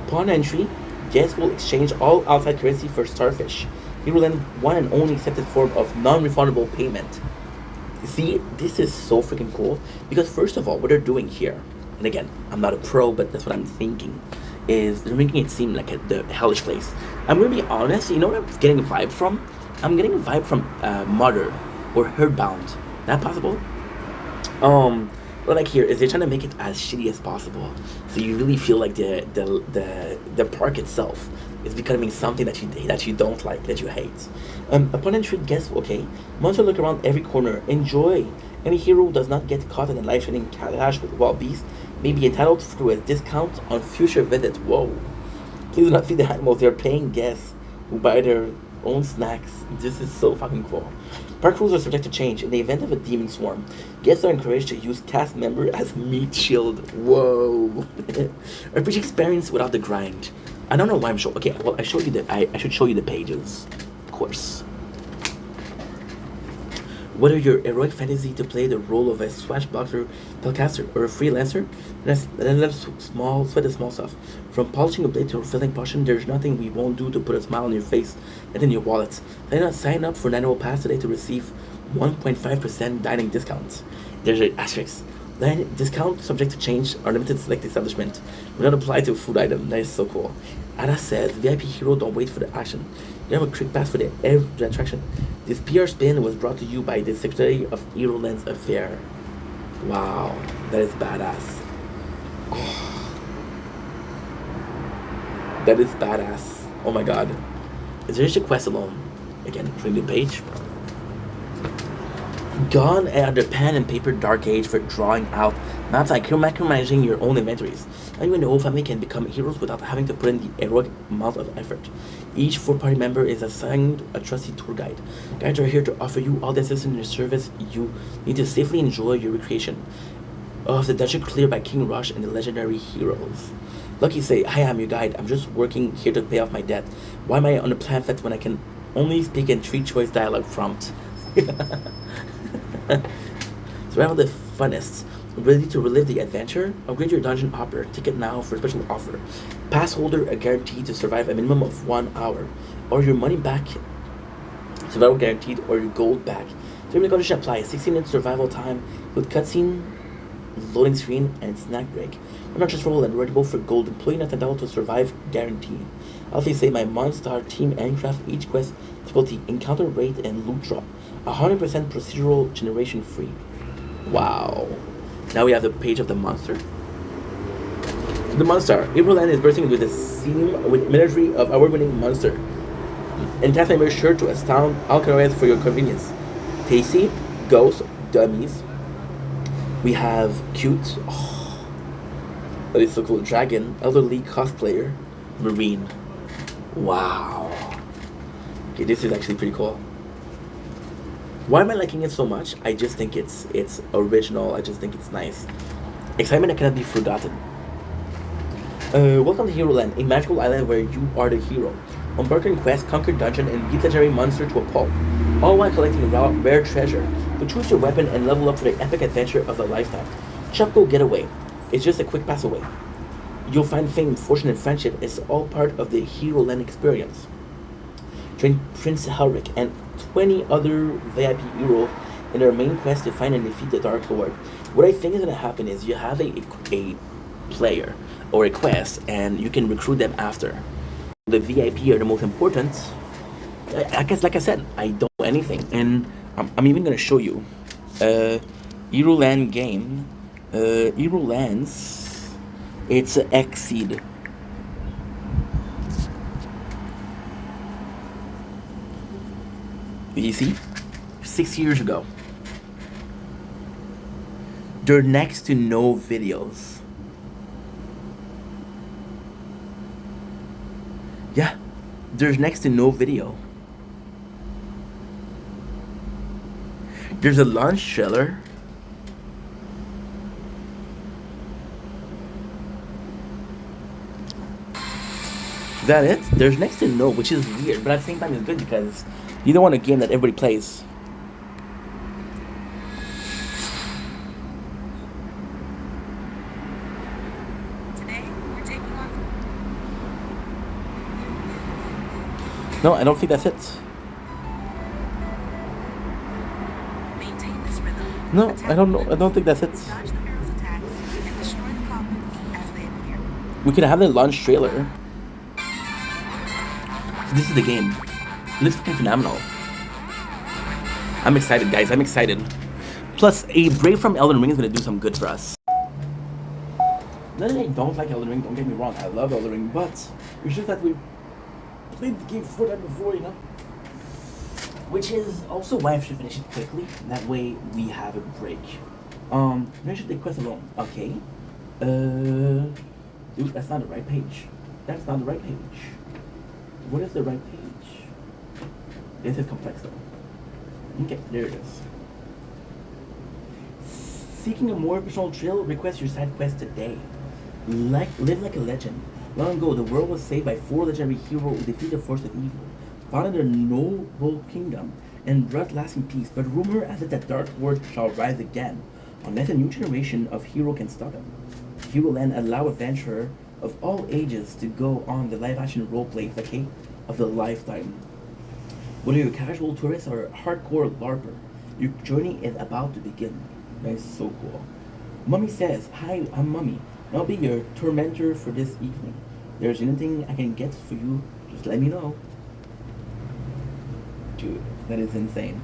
Upon entry, guests will exchange all outside currency for starfish. Hero Land, one and only accepted form of non-refundable payment. See, this is so freaking cool because first of all, what they're doing here, and again, I'm not a pro, but that's what I'm thinking, is they're making it seem like the hellish place. I'm gonna be honest, you know what I'm getting a vibe from? I'm getting a vibe from Mother or Herdbound. That possible? What I like here is they're trying to make it as shitty as possible, so you really feel like the park itself is becoming something that you don't like, that you hate. Upon entry, guests, okay, monster look around every corner. Enjoy. Any hero who does not get caught in a life-threatening clash with wild beasts may be entitled to a discount on future visits. Whoa! Please do not feed the animals. They are paying guests who buy their own snacks. This is so fucking cool. Park rules are subject to change. In the event of a demon swarm, guests are encouraged to use cast member as meat shield. Whoa! RPG experience without the grind. I don't know why I'm showing. Okay, well I should show you the pages, of course. Whether you're heroic fantasy to play the role of a swashbuckler spellcaster or a freelancer, then let sweat the small stuff. From polishing a blade to refilling potion, there's nothing we won't do to put a smile on your face and in your wallet. Sign up for an annual pass today to receive 1.5% dining discounts. There's an asterisk. Then discount subject to change are limited to select establishment. Will not apply to a food item. That is so cool. Ada says, VIP hero, don't wait for the action. You have a quick pass for the attraction. This PR spin was brought to you by the Secretary of Hero Lands Affair. Wow, that is badass. Oh. That is badass. Oh my god. Is there just a quest alone? Again, reading the page. Gone are the pen and paper dark age for drawing out maps like micromanaging your own inventories. Now you and the whole family can become heroes without having to put in the heroic amount of effort. Each 4-party member is assigned a trusty tour guide. Guides are here to offer you all the assistance in your service you need to safely enjoy your recreation of the dungeon cleared by King Rush and the legendary heroes. Lucky say, hi, I'm your guide. I'm just working here to pay off my debt. Why am I on the pamphlet when I can only speak in 3-choice dialogue prompt? Survival the funnest. Ready to relive the adventure? Upgrade your dungeon hopper. Ticket now for a special offer. Pass holder a guarantee to survive a minimum of 1 hour, or your money back. Survival guaranteed, or your gold back. Terms and conditions apply. 16-minute survival time with cutscene, loading screen, and snack break. I'm not just roll and readable for gold. Employee not entitled to survive guarantee. I'll say my Monster Team Aircraft each quest difficulty encounter rate and loot drop. 100% procedural generation free. Wow. Now we have the page of the monster. The monster. Hero Land is bursting with a scene with imagery of award-winning monster. And cast member sure to astound all careers for your convenience. Tasty, ghost, dummies. We have cute. Oh, that is so cool. Dragon, elderly cosplayer, marine. Wow. Okay, this is actually pretty cool. Why am I liking it so much? I just think it's original. I just think it's nice. Excitement that cannot be forgotten. Welcome to Hero Land, a magical island where you are the hero. Embark on quest, conquer dungeon, and beat legendary monster to a pulp. All while collecting rare treasure. So choose your weapon and level up for the epic adventure of a lifetime. Chapco Getaway. It's just a quick pass away. You'll find fame, fortune, and friendship is all part of the Hero Land experience. Join Prince Helric and 20 other VIP heroes in their main quest to find and defeat the Dark Lord. What I think is going to happen is you have a player or a quest, and you can recruit them after. The VIP are the most important. I guess, like I said, I don't know anything, and I'm even going to show you. Hero Land game. Hero Lands. It's Exceed. You see? 6 years ago. There are next to no videos. Yeah, there's next to no video. There's a launch trailer. Is that it? There's next to no, which is weird, but at the same time it's good because you don't want a game that everybody plays. Today, we're taking on... No, I don't think that's it. Maintain this rhythm. No, Attack I don't know. I enemies, don't think that's it. dodge the hero's attacks, and destroy the coffins as they appear. We could have the launch trailer. This is the game. It looks fucking phenomenal. I'm excited, guys. I'm excited. Plus, a break from Elden Ring is gonna do some good for us. Not that I don't like Elden Ring. Don't get me wrong. I love Elden Ring, but it's just that we played the game 4 times before, you know. Which is also why I should finish it quickly. That way we have a break. Finish the quest alone. Okay. Dude, that's not the right page. That's not the right page. What is the right page? This is complex though. Okay, there it is. Seeking a more personal thrill, request your side quest today. Live like a legend. Long ago, the world was saved by 4 legendary heroes who defeated the force of evil, founded a noble kingdom, and brought lasting peace. But rumor has it that Dark Lord shall rise again, unless a new generation of hero can stop him. Hero Land allow adventurer of all ages to go on the live-action roleplay vacay of the lifetime. Whether you're a casual tourist or a hardcore LARPer, your journey is about to begin. That is so cool. Mummy says, "Hi, I'm Mummy. I'll be your tormentor for this evening. If there's anything I can get for you, just let me know." Dude, that is insane.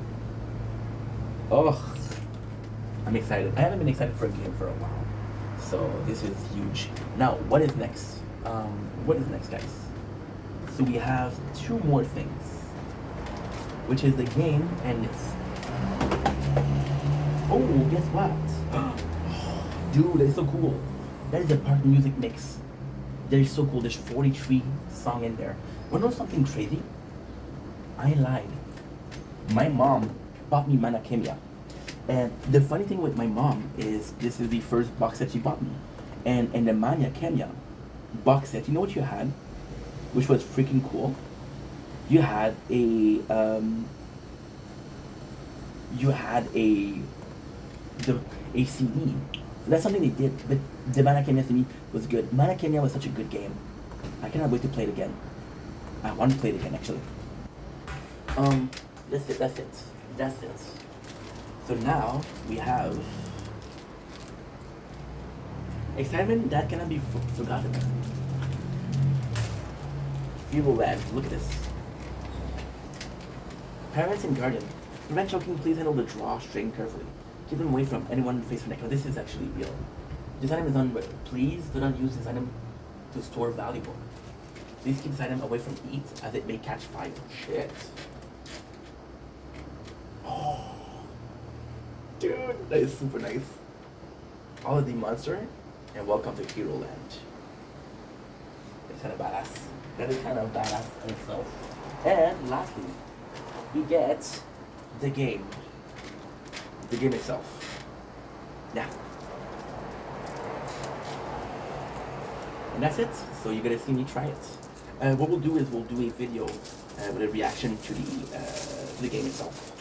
Oh, I'm excited. I haven't been excited for a game for a while. So this is huge. Now, what is next? What is next, guys? So we have 2 more things, which is the game and it's... Oh, guess what? Dude, that's so cool. That is the part music mix. That is so cool. There's 43 songs in there. Wanna know something crazy? I lied. My mom bought me Mana Khemia. And the funny thing with my mom is this is the first box set she bought me. And the Mana Khemia box set, you know what you had? Which was freaking cool? You had a CD. So that's something they did, but the Mana Khemia to me was good. Mana Khemia was such a good game. I cannot wait to play it again. I want to play it again actually. That's it. So now we have excitement that cannot be forgotten. Hero Land, look at this. Parents and guardian. Prevent choking, please handle the drawstring carefully. Keep them away from anyone facing neck. This is actually real. This item is unreal. Please do not use this item to store valuable. Please keep this item away from eat as it may catch fire. Shit. Oh. Dude, that is super nice. All of the monster, and welcome to Hero Land. It's kind of badass. That is kind of badass in itself. And lastly, we get the game. The game itself. Yeah. And that's it. So you're gonna see me try it. What we'll do is we'll do a video with a reaction to the game itself.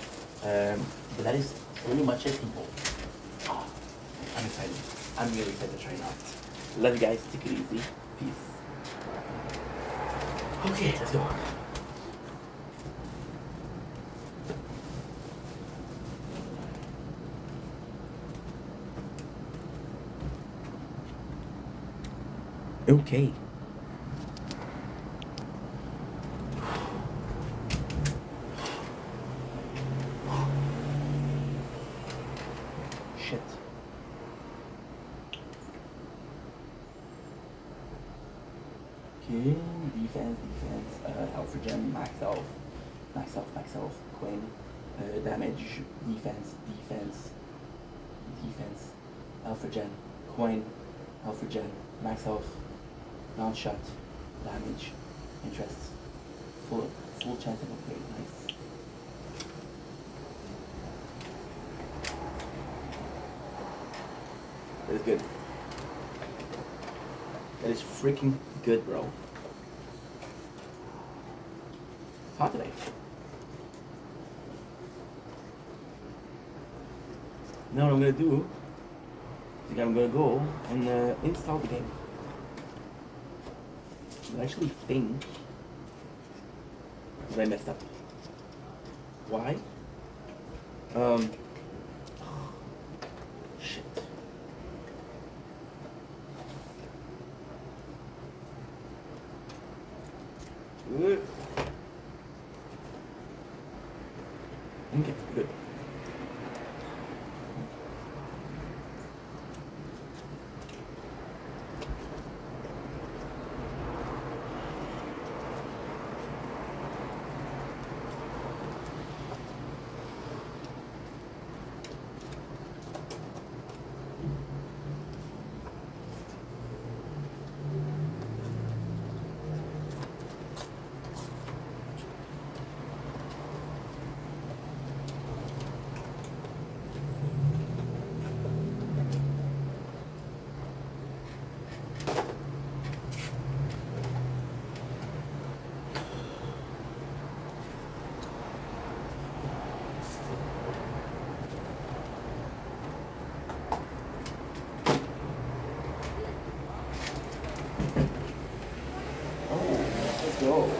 But that is pretty much it, people. Oh, I'm excited. I'm really excited to try it out. Love you guys. Take it easy. Peace. Okay, let's go. Okay. Shit. Okay, defense. Alfred Gem, max health, Quinn. Damage, defense. Alfred Gem, coin, Alfred Gem, max health, non-shot, damage, interest, full chance of upgrade, nice. That is good. That is freaking good, bro. It's hot today. Now what I'm gonna do is I'm gonna go and install the game. I actually think that I messed up. Why? Shit. Okay, good. Let's go.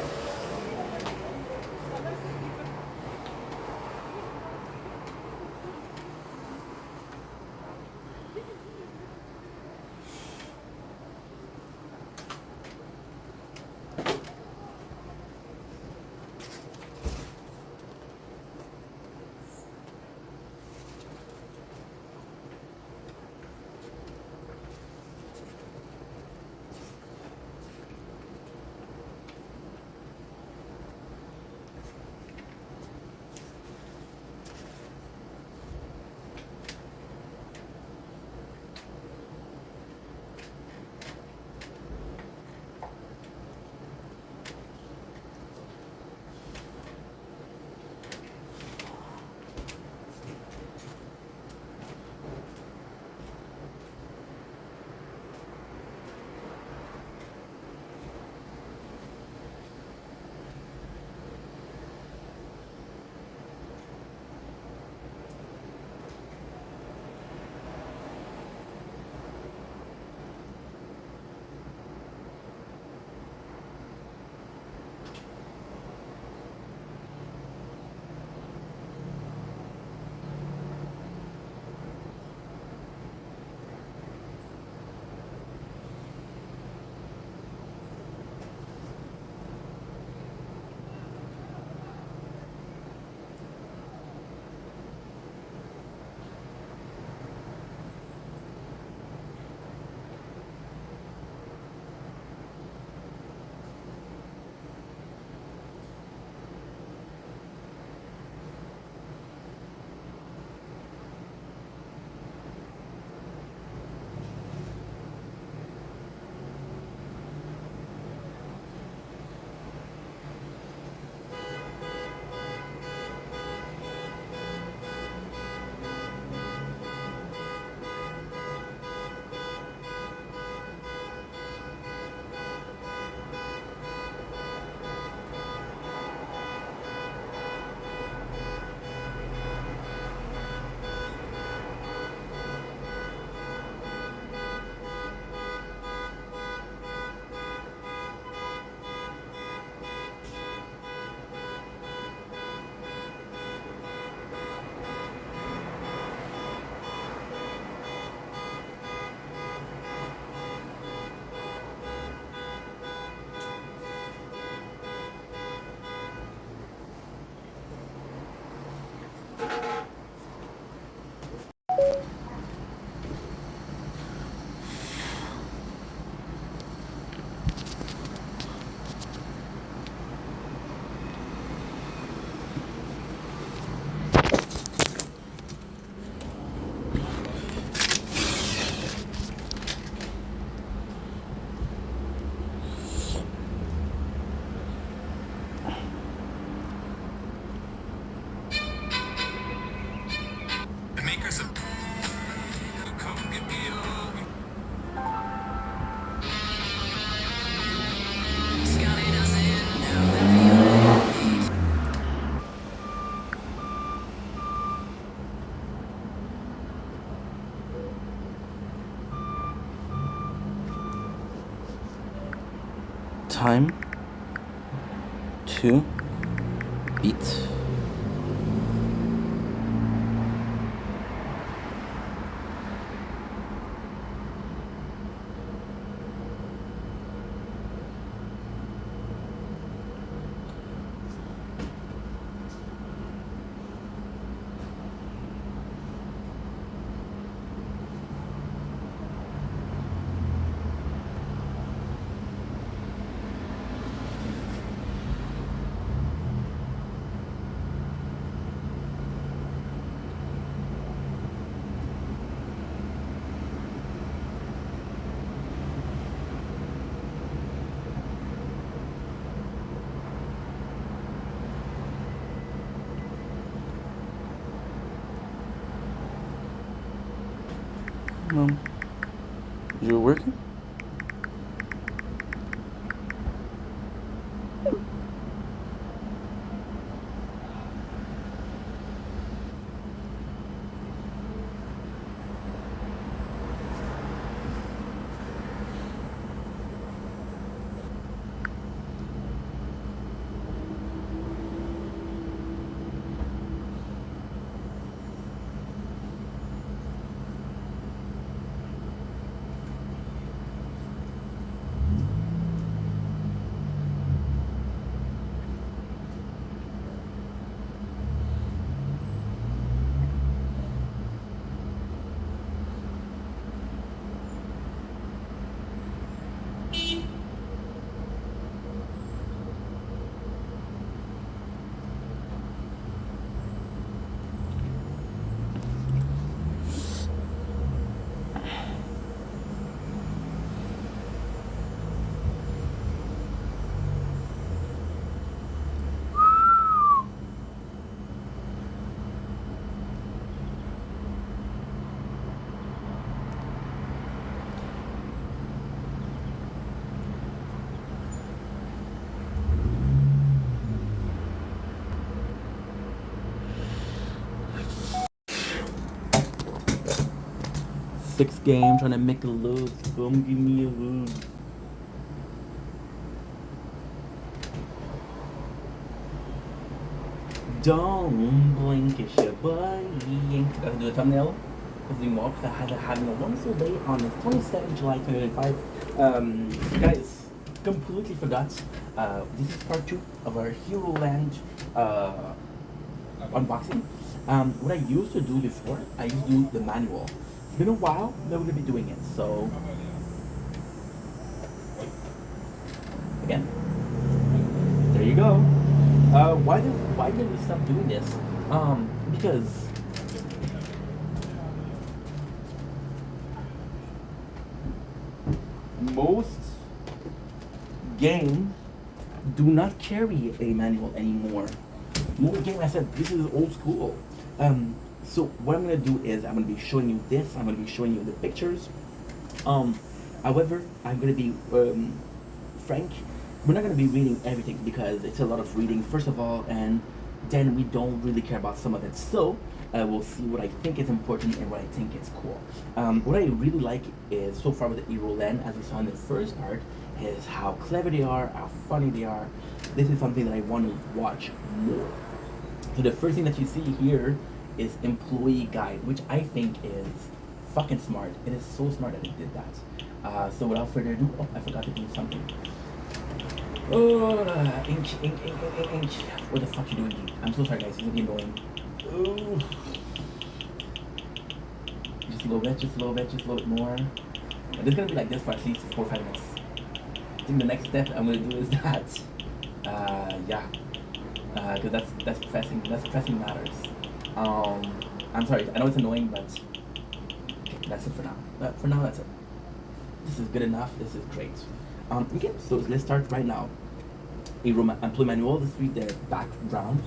The makers of come get me Scotty doesn't know that Time to beat. Mom, you're working? Six game trying to make a lose. Come give me a lose. Don't blink, it's your buddy. Gotta do a thumbnail. Closing walks that has having a wonderful day on the 27th July 2025. Guys, completely forgot. This is part 2 of our Hero Land unboxing. What I used to do before, I used to do the manual. It's been a while that we're gonna be doing it, so again, there you go. Why did we stop doing this? Because most games do not carry a manual anymore. Most games, I said, this is old school. So what I'm gonna do is I'm gonna be showing you this. I'm gonna be showing you the pictures. However, I'm gonna be frank. We're not gonna be reading everything because it's a lot of reading, first of all, and then we don't really care about some of it. So we'll see what I think is important and what I think is cool. What I really like is, so far with the Hero Land, as we saw in the first part, is how clever they are, how funny they are. This is something that I want to watch more. So the first thing that you see here is employee guide, which I think is fucking smart. It is so smart that it did that. So without further ado, oh, I forgot to do something. Oh, ink. What the fuck you doing, ink? I'm so sorry, guys. It's really annoying. Oh. Just a little bit more. And this is gonna be like this for at least 4 or 5 minutes. think the next step I'm gonna do is that. Yeah, because that's pressing matters. I'm sorry, I know it's annoying, but okay, that's it for now. For now, that's it. This is good enough. This is great. Okay, so let's start right now. Employee manual. Let's read the background.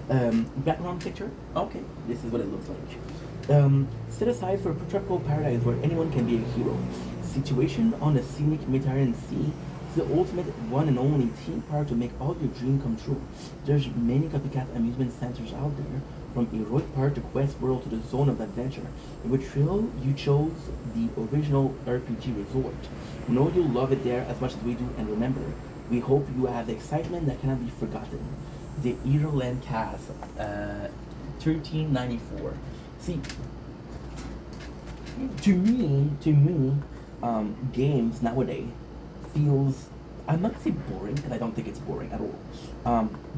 Background picture. Okay, this is what it looks like. Set aside for a tropical paradise where anyone can be a hero. Situation on the scenic Mediterranean Sea. The ultimate one and only theme park to make all your dreams come true. There's many copycat amusement centers out there, from Heroic Park to Quest World to the Zone of Adventure. In which thrill you chose the original RPG resort. We know you'll love it there as much as we do, and remember, we hope you have the excitement that cannot be forgotten. The Heroland Cast, 1394. See, to me, games nowadays feels, I'm not gonna say boring because I don't think it's boring at all.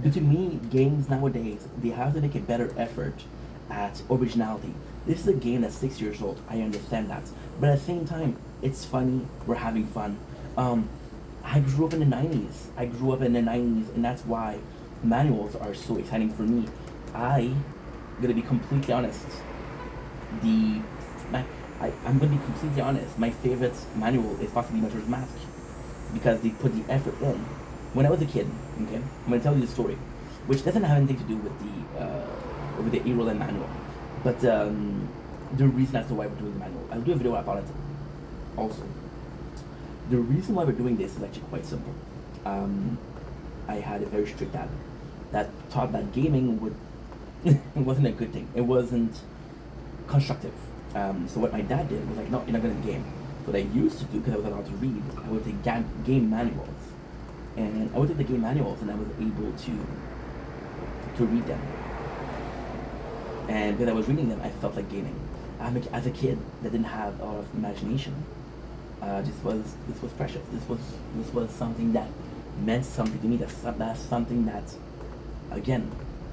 But to me, games nowadays, they have to make a better effort at originality. This is a game that's 6 years old. I understand that, but at the same time, it's funny. We're having fun. I grew up in the 90s, and that's why manuals are so exciting for me. I'm gonna be completely honest. I'm gonna be completely honest. My favorite manual is possibly Majora's Mask, because they put the effort in. When I was a kid, okay, I'm gonna tell you the story, which doesn't have anything to do with the Heroland manual, but the reason as to why we're doing the manual. I'll do a video about it also. The reason why we're doing this is actually quite simple. I had a very strict dad that thought that gaming wasn't a good thing. It wasn't constructive. So what my dad did was like, no, you're not gonna game. What I used to do, because I was allowed to read, I would take game manuals, and I would take the game manuals, and I was able to read them. And when I was reading them, I felt like gaming. As a kid that didn't have a lot of imagination, this was precious. This was something that meant something to me. That's something that, again,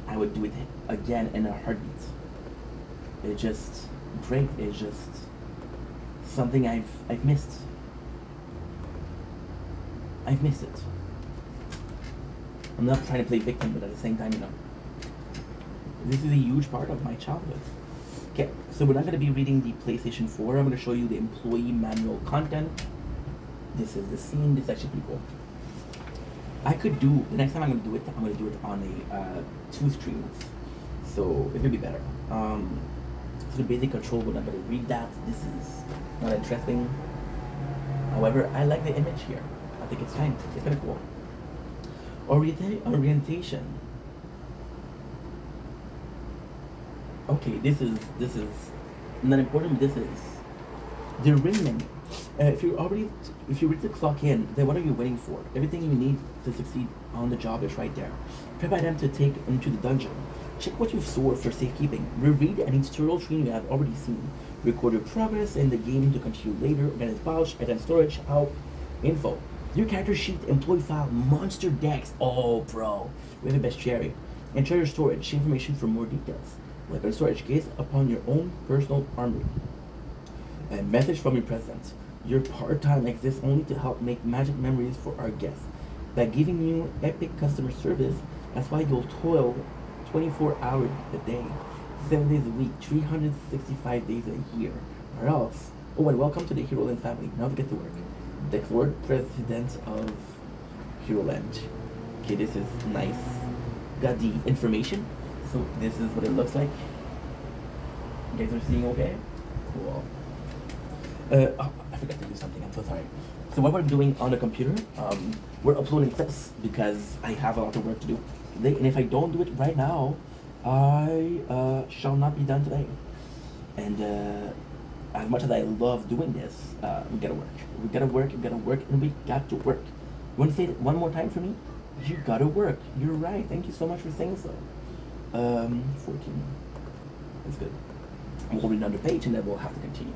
I would do it again in a heartbeat. It's just great. It's just something I've missed. I've missed it. I'm not trying to play victim, but at the same time, this is a huge part of my childhood. Okay, so we're not going to be reading the PlayStation 4. I'm going to show you the employee manual content. This is the scene. This is actually pretty cool. The next time I'm going to do it on a 2 streams. So it will be better. So the basic control, we're not going to read that. This is not interesting. However, I like the image here. I think it's fine. It's kind of cool. Orientation. Okay, this is not important, but this is the ring menu. If you're ready to clock in, then what are you waiting for? Everything you need to succeed on the job is right there. Prepare them to take into the dungeon. Check what you've stored for safekeeping. Reread any tutorial training you have already seen. Record your progress in the game to continue later. Against pouch, against storage, help, info. Your character sheet, employee file, monster decks. Oh, bro. We have a bestiary. And treasure storage. Information for more details. Like a storage case upon your own personal armory. And message from your president. Your part-time exists only to help make magic memories for our guests. By giving you epic customer service, that's why you'll toil 24 hours a day, 7 days a week, 365 days a year. Or else. Oh, and welcome to the Heroland family. Now to get to work. The Lord President of Heroland. Okay, this is nice. Got the information. So this is what it looks like. You guys are seeing okay? Cool. Oh, I forgot to do something. I'm so sorry. So what we're doing on the computer, we're uploading clips because I have a lot of work to do today. And if I don't do it right now, I shall not be done today. And as much as I love doing this, we gotta work. We gotta work, and we got to work. You want to say it one more time for me? You gotta work. You're right. Thank you so much for saying so. 14. That's good. We'll read another page and then we'll have to continue.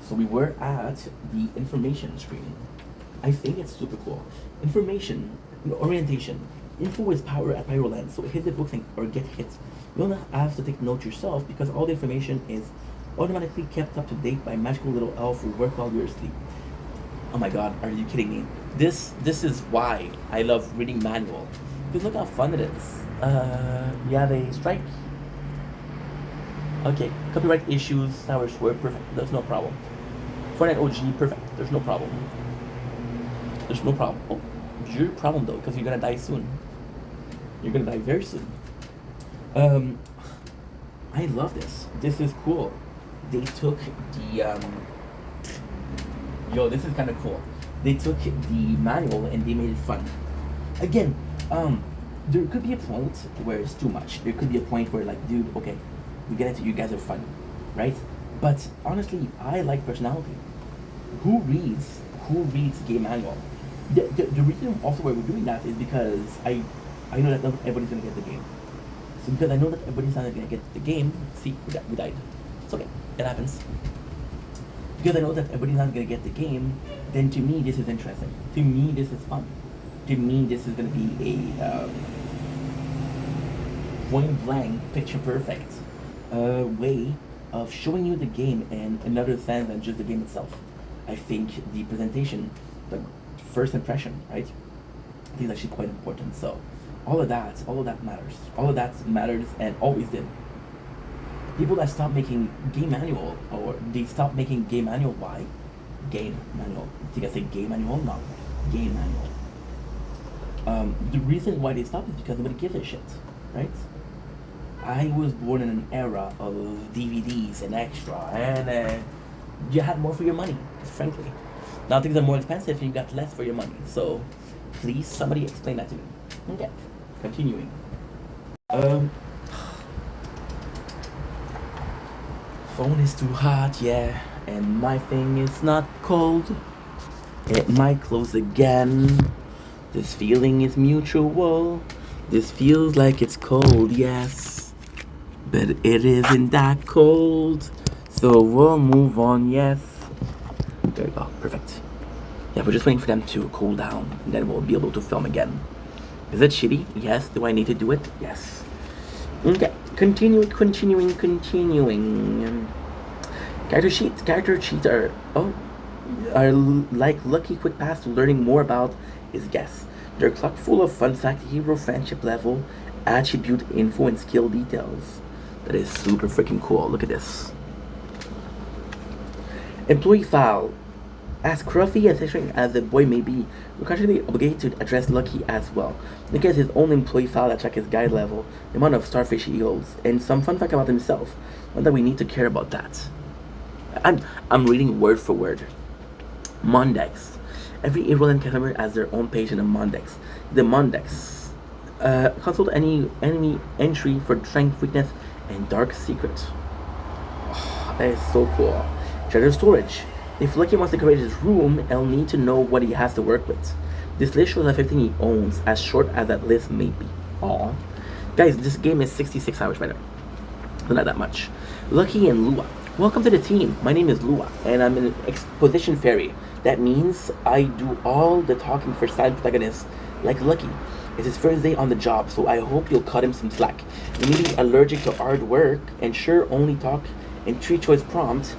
So we were at the information screen. I think it's super cool. Information, orientation. Info is power at Pyroland, so hit the books or get hit. You don't have to take notes yourself because all the information is automatically kept up to date by magical little elf who work while you're asleep. Oh my god, are you kidding me? This is why I love reading manual. Because look how fun it is. We have a strike. Okay, copyright issues, Sour Sword, perfect. There's no problem. Fortnite OG, perfect. There's no problem. There's no problem. Oh, your problem though, because you're gonna die soon. You're gonna die very soon. I love this. This is cool. They took the yo, this is kind of cool. They took the manual and they made it fun. Again, there could be a point where it's too much. There could be a point where like, dude, okay, we get it. You guys are fun, right? But honestly, I like personality. Who reads game manual? The reason also why we're doing that is because I know that not everybody's gonna get the game. So because I know that everybody's not gonna get the game, see, we died. It's okay, it happens. Because I know that everybody's not gonna get the game, then to me this is interesting. To me this is fun. To me this is gonna be a point blank, picture perfect way of showing you the game in another sense than just the game itself. I think the presentation, the first impression, right? I think it's actually quite important. So all of that matters. All of that matters and always did. People that stop making game manual, or they stop making game manual, why? Game manual. I think I say game manual, not game manual. The reason why they stopped is because nobody gives a shit, right? I was born in an era of DVDs and extra, and you had more for your money, frankly. Now things are more expensive and you got less for your money. So please, somebody explain that to me. Okay, continuing. Phone is too hot, yeah, and my thing is not cold. It might close again. This feeling is mutual. This feels like it's cold, yes, but it isn't that cold. So we'll move on, yes. There we go, perfect. Yeah, we're just waiting for them to cool down, and then we'll be able to film again. Is it shitty? Yes. Do I need to do it? Yes. Okay, continuing. Character sheets are like lucky quick paths to learning more about his guests. They're chock full of fun fact, hero, friendship level, attribute info, and skill details. That is super freaking cool. Look at this. Employee file. As scruffy and sexual as the boy may be, we're constantly obligated to address Lucky as well. Lucky has his own employee file that tracks his guide level, the amount of starfish he holds, and some fun fact about himself. Not that we need to care about that. I'm reading word for word. Mondex. Every Irrelevant customer has their own page in the Mondex. The Mondex. Consult any enemy entry for strength, weakness, and dark secret. Oh, that is so cool. Treasure storage. If Lucky wants to create his room, he'll need to know what he has to work with. This list shows everything he owns, as short as that list may be. Aww. Guys, this game is 66 hours right now. So not that much. Lucky and Lua. Welcome to the team. My name is Lua, and I'm an exposition fairy. That means I do all the talking for side protagonists, like Lucky. It's his first day on the job, so I hope you'll cut him some slack. He may be allergic to hard work, and sure only talk in 3-choice prompts,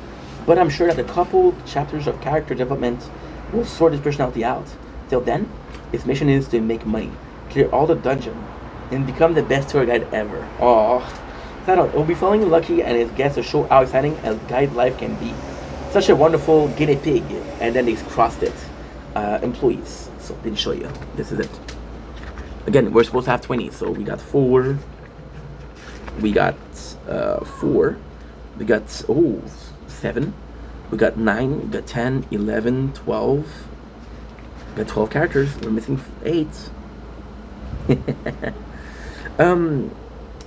but I'm sure that a couple chapters of character development will sort his personality out. Till then, his mission is to make money, clear all the dungeon, and become the best tour guide ever. Aww. Side out, we'll be following Lucky and his guests to show how exciting a guide life can be. Such a wonderful guinea pig. And then they crossed it. Employees. So they show you. This is it. Again, we're supposed to have 20, so we got 4. We got 4. We got 7. We got 9. We got 10, 11, 12. We got 12 characters. We're missing 8.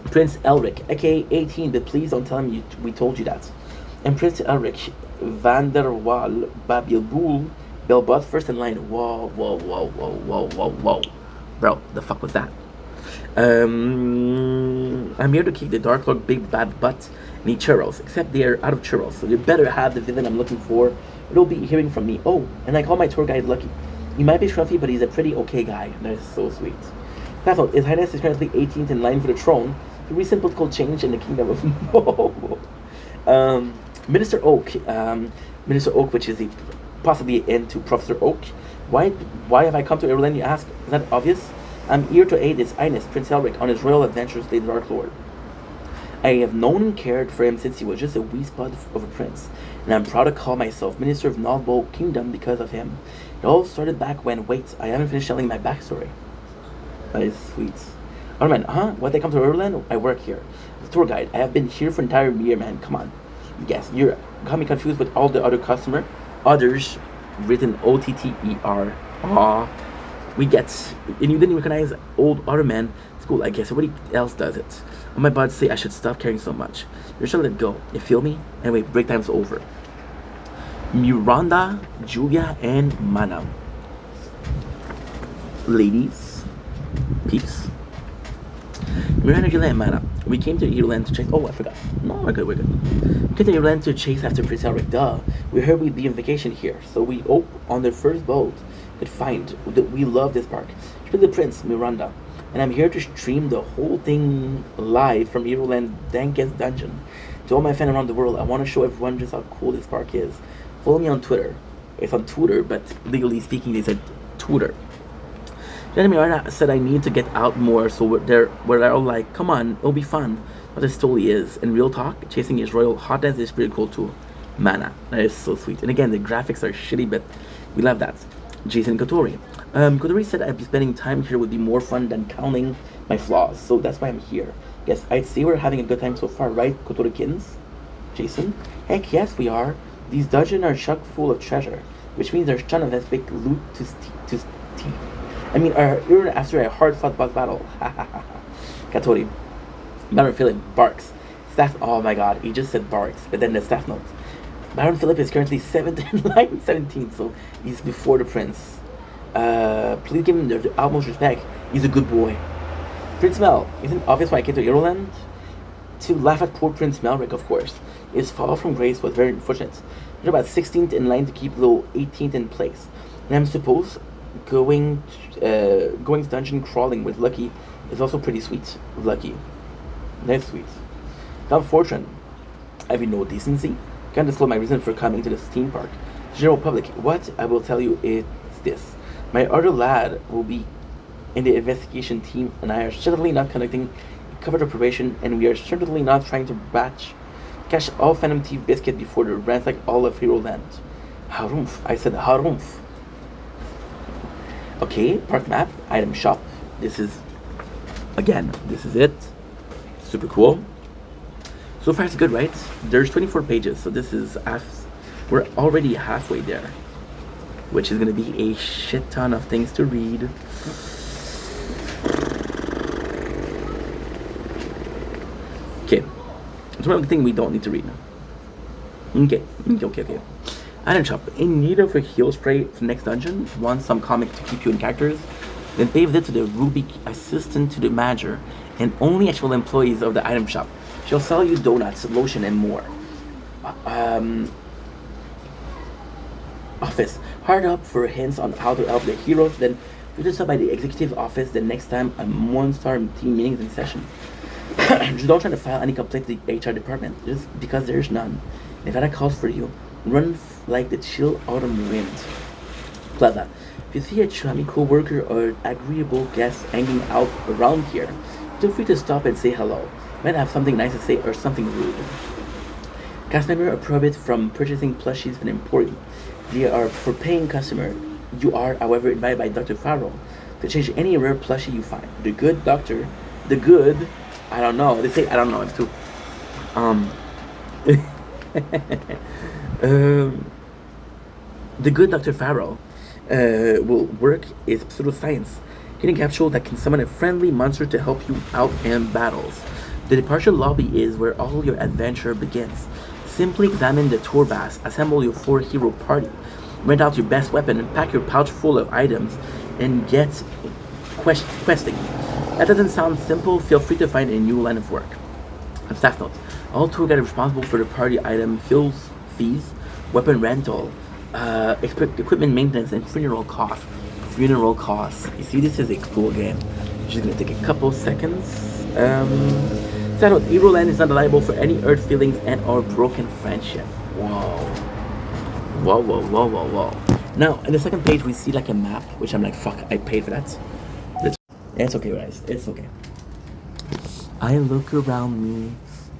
Prince Elric, aka 18, but please don't tell him we told you that. And Prince Elric van der Waal Babilboul Belbot first in line. Whoa. Bro, the fuck was that? I'm here to kick the Dark Lord big bad butt and eat churros, except they are out of churros, so you better have the villain I'm looking for. It'll be hearing from me. Oh, and I call my tour guide Lucky. He might be scruffy, but he's a pretty okay guy. That is so sweet. That's all. His Highness is currently 18th in line for the throne. The recent political change in the kingdom of Minister Oak. Minister Oak, which is possibly into Professor Oak, Why have I come to Ireland, you ask? Is that obvious? I'm here to aid His Highness Prince Elric on his royal adventures with the Dark Lord. I have known and cared for him since he was just a wee spot of a prince, and I'm proud to call myself Minister of Naldbo Kingdom because of him. It all started back when, wait, I haven't finished telling my backstory. That is sweet. Oh man, What, they come to Ireland? I work here. As a tour guide. I have been here for an entire year, man. Come on. Yes, you're got me confused with all the other customer. Others, written O-T-T-E-R. We get, and you didn't recognize old other man. It's cool, I guess. Everybody else does it. I'm about to say I should stop caring so much. You're just let it go. You feel me? Anyway, break time's over. Miranda, Julia, and Mana. Ladies, peace. Miranda, Julia, and Mana. We came to Ireland to chase. Oh, I forgot. No, we're good. We came to Ireland to chase after Prince Elric. Duh. We heard we'd be on vacation here, so we on the first boat could find that we love this park. She's the Prince, Miranda, and I'm here to stream the whole thing live from Ireland Dankest Dungeon. To all my fans around the world, I want to show everyone just how cool this park is. Follow me on Twitter. It's on Twitter, but legally speaking, they said Twitter. Jeremy Arna said I need to get out more, so we're all like, come on, it'll be fun. But this totally is. In real talk, chasing his royal hotness is pretty cool too. Mana, that is so sweet. And again, the graphics are shitty, but we love that. Jason Kotori. Kotori said I'd be spending time here would be more fun than counting my flaws, so that's why I'm here. Yes, I'd say we're having a good time so far, right, Kotori kittens? Jason? Heck yes, we are. These dungeons are chock full of treasure, which means there's a ton of this big loot to steal. I mean, even after a hard-fought boss battle. Katori. Baron Philip barks. Staff. Oh my god, he just said barks, but then the staff note. Baron Philip is currently 17, so he's before the prince. Please give him the utmost respect. He's a good boy. Prince Mel. Isn't it obvious why I came to Ireland? To laugh at poor Prince Melric, of course. His fall from grace was very unfortunate. They're about 16th in line to keep low, 18th in place. And I'm supposed going to dungeon crawling with Lucky is also pretty sweet. Lucky. That's sweet. Without fortune, I have no decency. Can't disclose my reason for coming to this theme park. General public, what I will tell you is this. My other lad will be in the investigation team, and I are certainly not conducting a covert operation, and we are certainly not trying to catch all Phantom Thief biscuit before they ransack all of Hero Land. Harumph. I said harumph. Okay, park map, item shop. This is it. Super cool. So far it's good, right? There's 24 pages, so this is we're already halfway there, which is gonna be a shit ton of things to read. Okay, so one thing we don't need to read now. Okay. Item shop. In need of a heal spray for next dungeon? Want some comic to keep you in characters? Then pave it to the Ruby assistant to the manager and only actual employees of the item shop. She'll sell you donuts, lotion, and more. Office. Hard up for hints on how to help the heroes. Then put this up by the executive office the next time a one-star team meeting is in session. Just don't try to file any complaint to the HR department, just because there's none. If that calls for you, run like the chill autumn wind. Plaza. If you see a chummy co-worker or an agreeable guest hanging out around here, feel free to stop and say hello. Might have something nice to say or something rude. Cast member are prohibited from purchasing plushies from Emporium. They are for paying customer. You are, however, invited by Dr. Farrell to change any rare plushie you find. The good, I don't know. They say I don't know. It's too. The good Dr. Farrell will work is pseudoscience, getting capsule that can summon a friendly monster to help you out in battles. The departure lobby is where all your adventure begins. Simply examine the tour bus, assemble your 4-hero party, rent out your best weapon, and pack your pouch full of items, and get questing. That doesn't sound simple. Feel free to find a new line of work. And staff note: all tour guides are responsible for the party item fees, weapon rental, equipment maintenance, and funeral costs. You see, this is a cool game. Just gonna take a couple seconds. Side note: Heroland is not liable for any hurt feelings and or broken friendship. Whoa. Now, in the second page, we see like a map, which I'm like, fuck, I paid for that. It's okay, guys. It's okay. I look around me,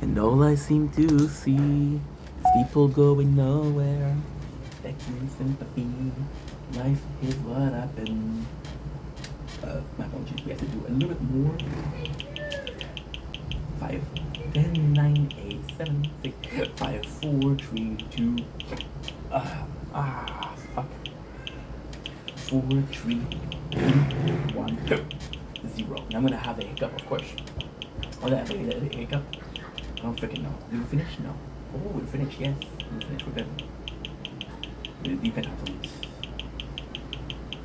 and all I seem to see is people going nowhere, expecting sympathy. Life is what happened. My apologies. We have to do a little bit more. 5, 10, 9, 8, 7, 6, 5, 4, 3, 2. Fuck. 4, 3, 2, 1, 0. And I'm gonna have a hiccup, of course. Oh, that a hiccup? I don't freaking know. Did we finish? No. Oh, we finished. Yes, we finished. We're good. The defense absolute.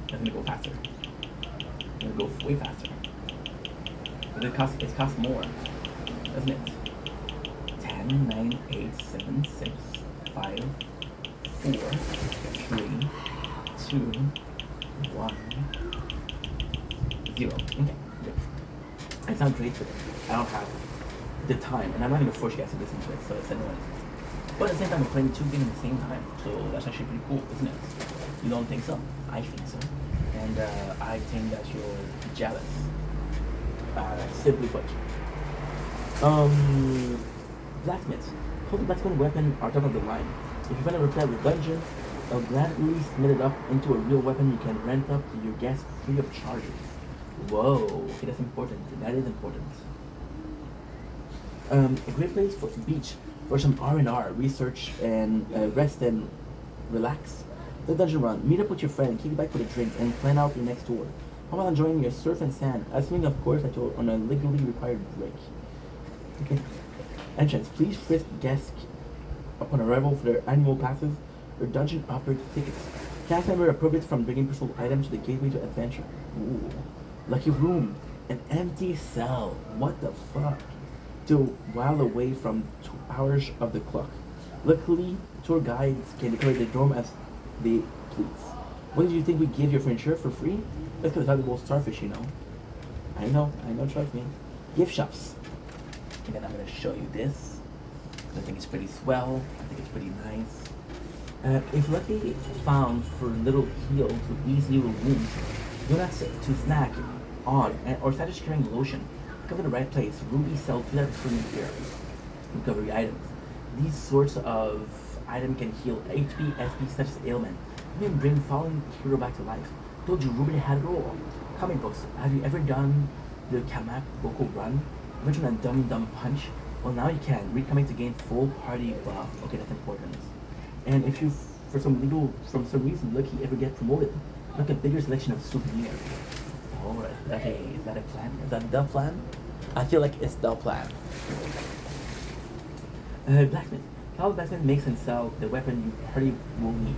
That's gonna go faster. It's gonna go way faster. But it costs more, doesn't it? 10, 9, 8, 7, 6, 5, 4, 3, 2, 1, 0. Okay, good. It sounds great, but I don't have the time, and I'm not going to force you guys to listen to it, so it's annoying. But at the same time, we're playing 2 games at the same time, so that's actually pretty cool, isn't it? You don't think so? I think so. And I think that you're jealous. Simply put. Blacksmiths. Hold the blacksmith weapon are top of the line. If you find a repair of the dungeon, they'll gladly split it up into a real weapon you can rent up to your guests free of charges. Whoa, okay, that's important. That is important. A great place for the beach for some R&R, research, and rest and relax. The dungeon run. Meet up with your friend, kick back with a drink, and plan out your next tour. How about enjoying your surf and sand? Assuming, of course, that you're on a legally required break. Okay. Entrance. Please frisk guests upon arrival for their annual passes or dungeon operator tickets. Cast member appropriate from bringing personal items to the gateway to adventure. Ooh. Lucky room. An empty cell. What the fuck? To while away from 2 hours of the clock. Luckily, tour guides can decorate the dorm as they please. What did you think we give your furniture for free? That's because it's valuable starfish, you know. I know, trust me. Gift shops. And then I'm gonna show you this. I think it's pretty swell. I think it's pretty nice. If lucky found for little heel to ease little wounds, donuts to snack on, or status carrying lotion, come to the right place. Ruby sells 2,000 here. Recovery items. These sorts of items can heal HP, SP, such as ailment. Even bring fallen hero back to life. Told you Ruby had it all. Comic books. Have you ever done the Kamak Boko run? Ever done a Dumb Punch? Well, now you can. Read comics to gain full party buff. Okay, that's important. And if you, for some reason, lucky ever get promoted, look at bigger selection of souvenirs. Alright, okay, is that a plan? Is that the plan? I feel like it's the plan. Blacksmith. Cal Blacksmith makes and sells the weapon you hardly will need.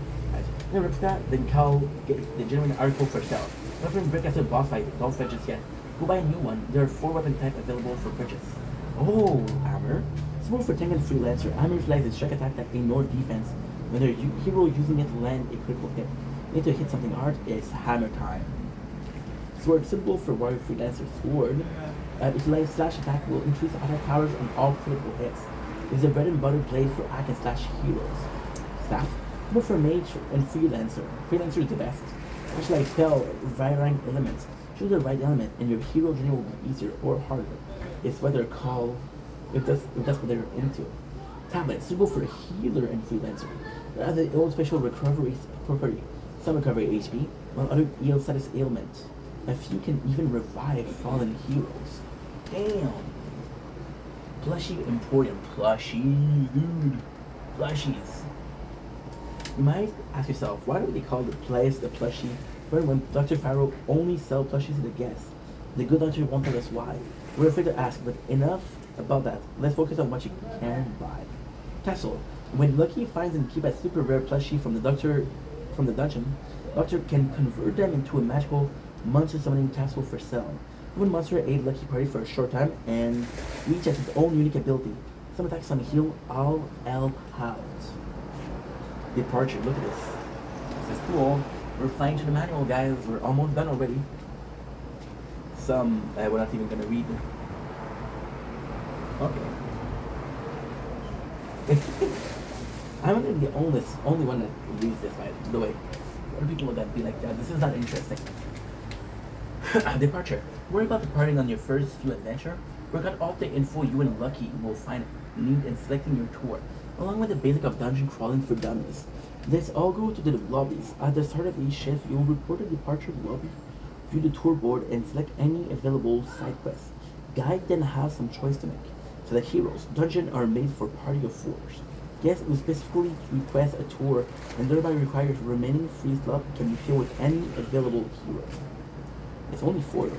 Then replica, then Cal get the genuine article for sale. Weapon break after the boss fight, don't fetch just yet. Go buy a new one. There are 4 weapon types available for purchase. Oh, armor. Small for tank and freelancer. Armor utilizes strike attack that ignore defense. When their hero using it to land a critical hit. Need to hit something hard, it's hammer time. Sword, suitable for warrior freelancer. Sword. Utilize slash attack will increase attack powers on all critical hits. Is a bread and butter blade for hack and slash heroes. Staff. Suitable for mage and freelancer. Freelancer is the best. Specialized spell, varying elements. Choose the right element and your hero journey will be easier or harder. It's what they're called, if that's what they're into. Tablet, suitable for healer and freelancer. Rather the old special recovery property. Some recovery HP, while other heal status ailment. A few can even revive fallen heroes. Damn. Plushie Emporium. Plushies, dude. Plushies. You might ask yourself, why do they call the place the plushie? When Dr. Farrow only sell plushies to the guests. The good doctor won't tell us why. We're afraid to ask, but enough about that. Let's focus on what you can buy. Castle. When Lucky finds and keeps a super rare plushie from the dungeon, Doctor can convert them into a magical monster summoning castle for sale. One monster aid Lucky Party for a short time, and each has its own unique ability. Some attacks on heal, all help out. Departure. Look at this. This is cool. We're flying to the manual, guys. We're almost done already. Some we're not even gonna read. Okay. I'm gonna be the only one that reads this, by the way. Other people would be like, this is not interesting. Departure. Worry about departing on your first few adventure. Work out all the info you and Lucky will find need in selecting your tour, along with the basic of dungeon crawling for dummies. Let's all go to the lobbies. At the start of each shift, you'll report a departure lobby, view the tour board, and select any available side quests. Guide then has some choice to make. Select heroes. Dungeons are made for party of 4s. Guests who specifically request a tour and thereby requires remaining free slot can be filled with any available heroes. It's only 4 though.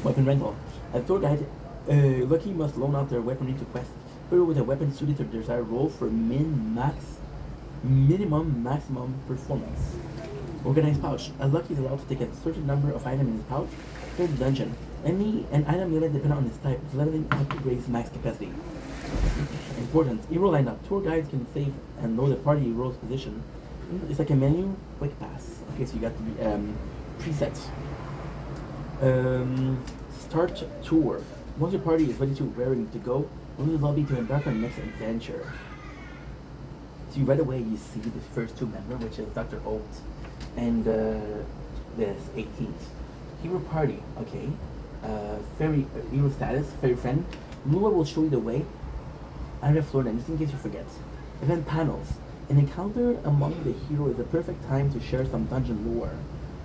Weapon rental. As tour guide, Lucky must loan out their weaponry to quest. People with a weapon suited to their desired role for maximum performance. Organized pouch. A Lucky is allowed to take a certain number of items in his pouch during the dungeon. An item limit depending on its type, leveling up to raise max capacity. Important. Hero lineup. Tour guides can save and know the party hero's position. It's like a menu, quick pass. Okay, so you got the presets. Start tour. Once your party is ready to go, go to the lobby to embark on the next adventure. So right away you see the first 2 members, which is Dr. Oates and this 18th. Hero party, okay. Fairy hero status, fairy friend. Lula will show you the way. I have Florida, just in case you forget. Event panels. An encounter among the heroes is the perfect time to share some dungeon lore.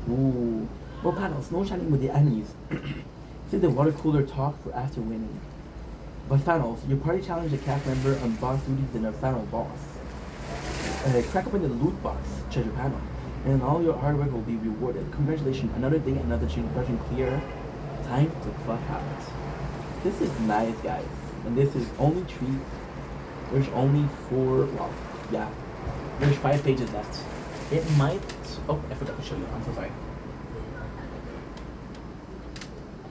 Ooh. Well, panels. No chatting with the enemies. See the water cooler talk for after winning. But finals. Your party challenge a cast member on boss duties in a final boss. Crack open the loot box treasure panel, and all your hard work will be rewarded. Congratulations, another day, another dungeon clear. Time to clock out. This is nice, guys. And this is only 3. There's only 4. Well, yeah. There's 5 pages left. It might. Oh, I forgot to show you. I'm so sorry.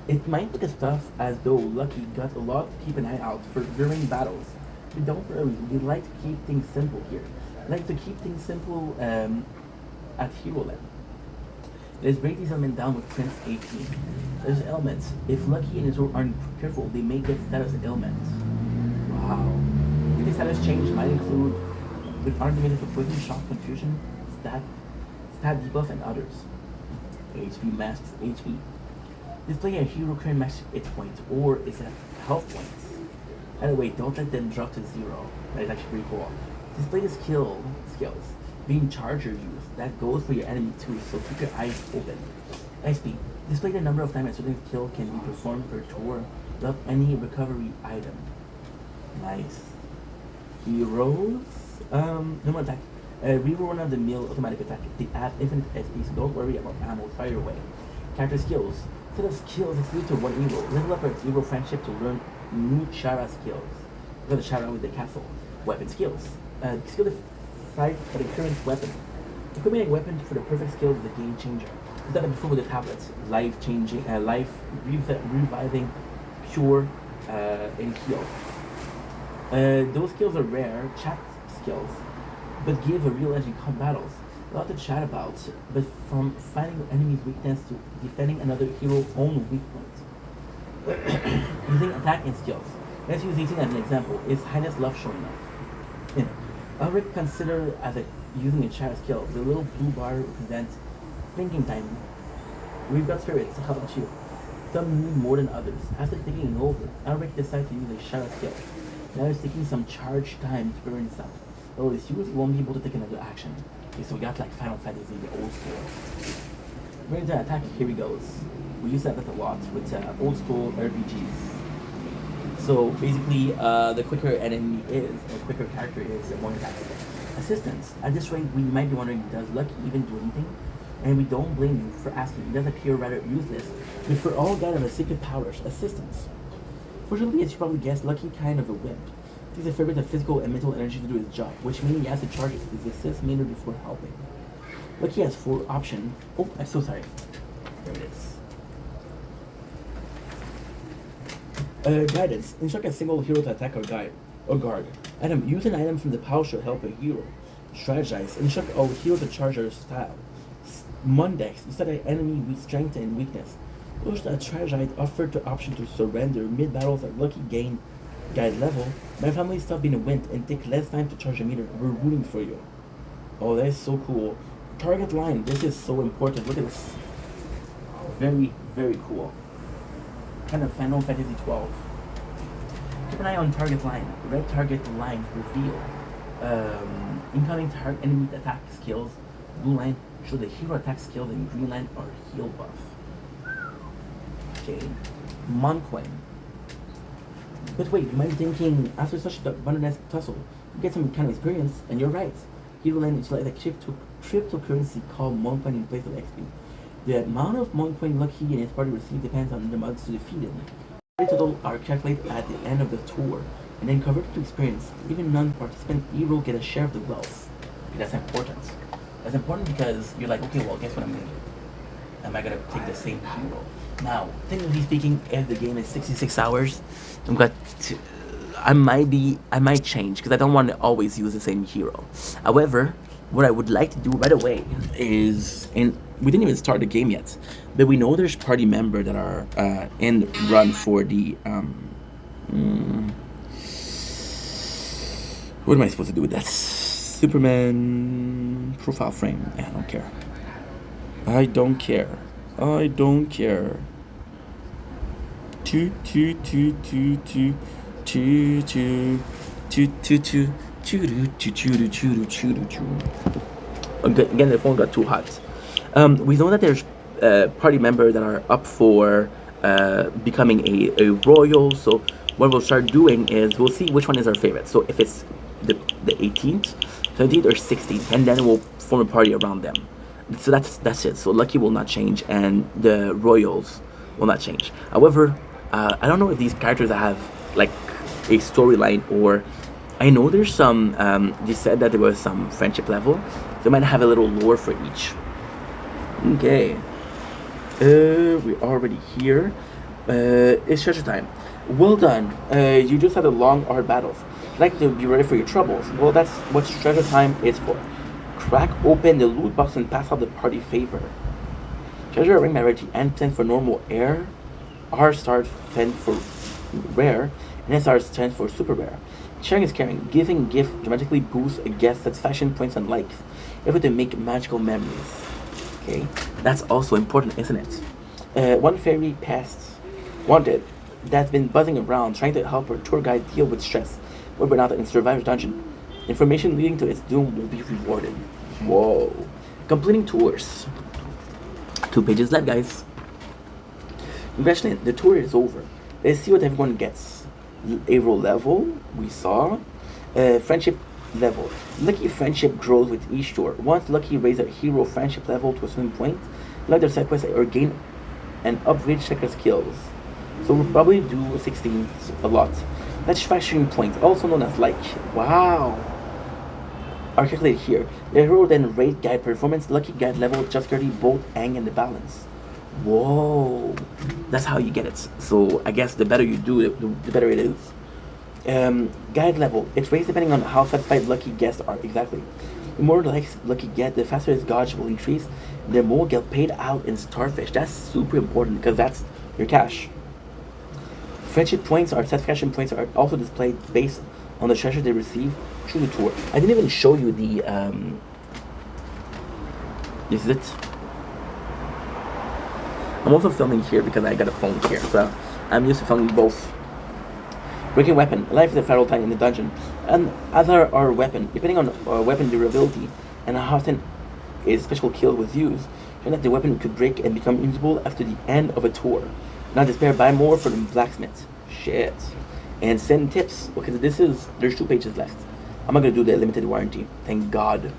It might look as tough as though Lucky got a lot to keep an eye out for during battles. But don't worry, we like to keep things simple here. I like to keep things simple at Hero Land. Let's break these elements down with Prince 18. There's elements. If Lucky and his group aren't careful, they may get status ailments. Wow. If the status change might include with arguments for poison, shock, confusion, stat debuff, and others. HP masks HP. Display a hero current max hit point or is a health points. Anyway, don't let them drop to 0. That is actually pretty cool. Display the skills. Being charger use. That goes for your enemy too, so keep your eyes open. XP. Display the number of times a certain skill can be performed per tour without any recovery item. Nice. Heroes. Normal attack. Reroll one of the mill automatic attack. They add infinite SP, so don't worry about ammo. Fire away. Character skills. Set of skills exclusive to one hero. Level up a hero friendship to learn new Chara skills. Go to Chara with the castle. Weapon skills. Skill to fight for the current weapon. Equipping a weapon for the perfect skill is a game changer. We've done it before with the tablets. Life changing, reviving, cure, and heal. Those skills are rare, chat skills, but give a real edge in battles. A lot to chat about, but from finding enemy's weakness to defending another hero's own weak points. Using attack and skills. Let's use 18 as an example. Is Highness Love showing up? Alright, consider as using a chat skill. The little blue bar represents thinking time. We've got spirits, how about you? Some need more than others. After thinking it over, Alric decides to use a shadow skill. Now it's taking some charge time to burn stuff. Though it's usually won't be able to take another action. Okay, so we got like Final Fantasy, the old school. Ready to attack, here he goes. We use that a lot with old school RPGs. So basically, the quicker enemy is, or quicker character is, the more attack. Assistance. At this rate, we might be wondering, does Lucky even do anything? And we don't blame you for asking. It does appear rather useless, but for all God of the secret powers, assistance. Fortunately, as you probably guessed, Lucky kind of a wimp. He's a fair bit of physical and mental energy to do his job, which means he has to charge his assist mainly before helping. Lucky has 4 options. Oh, I'm so sorry. There it is. Guidance. Instruct a single hero to attack or guard. Item. Use an item from the pouch to help a hero. Strategize. Instruct all heroes to charge their style. Mondex. Set an enemy with strength and weakness. Push a strategize offered the option to surrender mid-battles at Lucky gain guide level. My family stop being a wimp and take less time to charge a meter. We're rooting for you. Oh, that is so cool. Target line. This is so important. Look at this. Very, very cool. Kind of Final Fantasy 12. Keep an eye on target line. Red target line reveal. Incoming target enemy attack skills. Blue line show the hero attack skills, and green line are heal buff. Okay. Monquin. But wait, you might be thinking, after such a abundant tussle, you get some kind of experience, and you're right. Hero line is like a cryptocurrency called Moncoin in place of XP. The amount of Moncoin Lucky and his party receive depends on the mods to defeat him. The total are calculated at the end of the tour, and then converted to experience. Even non-participant hero get a share of the wealth. Okay, that's important. That's important because you're like, okay, well, guess what I'm gonna do? Am I gonna take the same hero? Now, technically speaking, if the game is 66 hours, I might change because I don't want to always use the same hero. However, what I would like to do right away is, and we didn't even start the game yet, but we know there's party members that are in run for the what am I supposed to do with that? Superman profile frame. Yeah, I don't care. I don't care. I don't care. Again, the phone got too hot. We know that there's party members that are up for becoming a royal. So what we'll start doing is we'll see which one is our favorite. So if it's the 18th, 17th, or 16th, and then we'll form a party around them. So that's it. So Lucky will not change, and the royals will not change. However, I don't know if these characters have like a storyline, or I know there's some. They said that there was some friendship level. They might have a little lore for each. Okay. We're already here. It's treasure time. Well done. You just had a long, hard battles. Like to be ready for your troubles. Well, that's what treasure time is for. Crack open the loot box and pass out the party favor. Treasure ring rarity and 10 for normal air. R stars 10 for rare. And S stars 10 for super rare. Sharing is caring. Giving gift dramatically boosts a guest satisfaction points and likes. Able to make magical memories. Okay, that's also important, isn't it? One fairy pest wanted that's been buzzing around trying to help her tour guide deal with stress. Or burnout in Survivor's Dungeon. Information leading to its doom will be rewarded. Whoa. Completing tours. 2 pages left, guys. Congratulations, the tour is over. Let's see what everyone gets. Hero level, we saw. Friendship level. Lucky friendship grows with each tour. Once Lucky raise a hero friendship level to a certain point, like their side quest or gain and upgrade checker skills. So we'll probably do 16 a lot. Satisfaction points, also known as like. Wow. Are calculated here. The hero then rate guide performance, Lucky guide level, just security, both hang in the balance. Whoa. That's how you get it. So I guess the better you do it, the better it is. Guide level. It's raised depending on how satisfied Lucky guests are exactly. The more likes Lucky get, the faster his gauge will increase. The more get paid out in starfish. That's super important because that's your cash. Friendship points or satisfaction points are also displayed based on the treasure they receive through the tour. I didn't even show you the this is it. I'm also filming here because I got a phone here, so I'm used to filming both. Breaking weapon. Life is a feral time in the dungeon. And other our weapon, depending on weapon durability and how often a special kill was used, and that the weapon could break and become invisible after the end of a tour. Not despair, buy more for the blacksmith. Shit. And send tips. Okay, there's 2 pages left. I'm not gonna do the limited warranty. Thank God.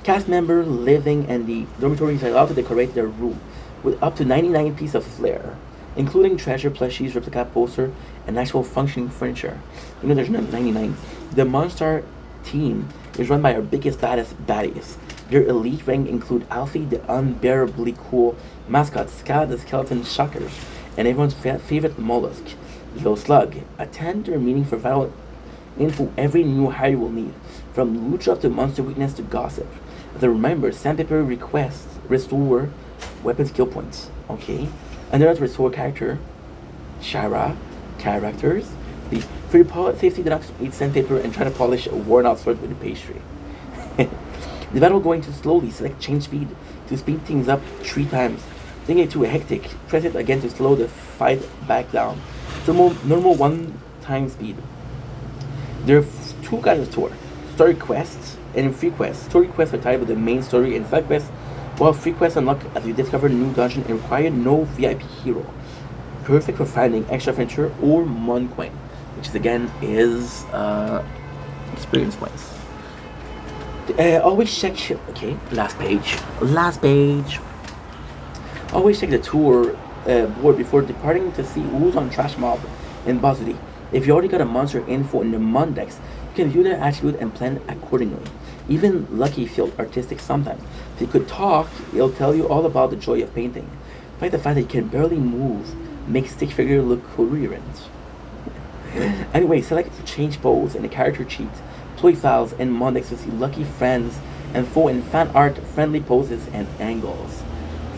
Cast member living in the dormitories are allowed to decorate their room with up to 99 pieces of flair, including treasure, plushies, replica poster, and actual functioning furniture. You know there's not 99. The Monster team is run by our biggest, baddest baddies. Their elite rank include Alfie, the unbearably cool mascot, Ska, the skeleton shockers, and everyone's favorite mollusk, Lil Slug, a tender meaning for vital info every new hire will need, from lucha to monster weakness to gossip. As a reminder, Sandpaper requests restore weapon skill points. Okay, another restore character, Shara characters. For your safety, do not eat sandpaper and try to polish a worn out sword with a pastry. Divided will going too slowly. Select change speed to speed things up 3 times. Bring it to a hectic. Press it again to slow the fight back down. Normal 1 time speed. There are 2 kinds of tour. Story quests and free quests. Story quests are tied with the main story and side quests, while free quests unlock as you discover a new dungeon and require no VIP hero. Perfect for finding extra furniture or Mon coin, which is again is experience points. Always check. Okay, last page. Always check the tour board before departing to see who's on Trash Mob in Boss City. If you already got a monster info in the Mon Dex, you can view their attribute and plan accordingly. Even Lucky feels artistic sometimes. If you could talk, it'll tell you all about the joy of painting. Despite the fact that you can barely move, makes stick figure look coherent. Anyway, select change pose in the character sheet, toy files, and Mon Dex to see Lucky friends and full and fan art friendly poses and angles.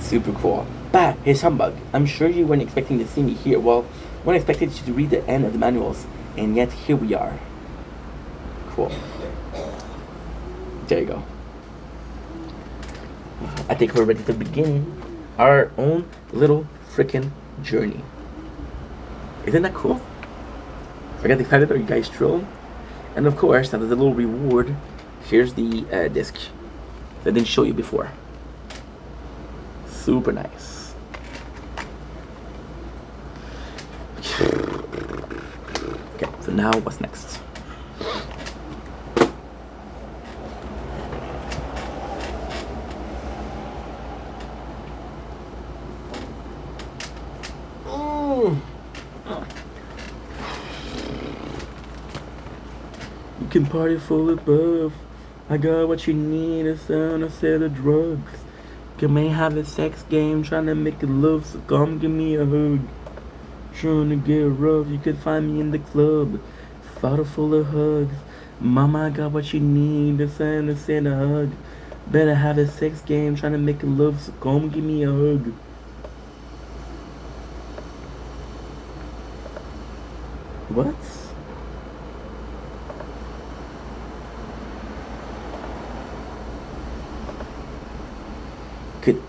Super cool. Bah, here's Humbug. I'm sure you weren't expecting to see me here. Well, weren't expected you to read the end of the manuals, and yet here we are. Cool. There you go. I think we're ready to begin our own little freaking journey. Isn't that cool? I got excited. Are you guys thrilled? And of course, as a little reward, here's the disc that I didn't show you before. Super nice. Okay, so now what's next? You can party full above. I got what you need, a sound, a set of drugs. You may have a sex game, trying to make it love, so come give me a hug. Trying to get rough, you could find me in the club. Bottle full of hugs. Mama, I got what you need, a sound, a set of hug. Better have a sex game, trying to make it love, so come give me a hug. What? Could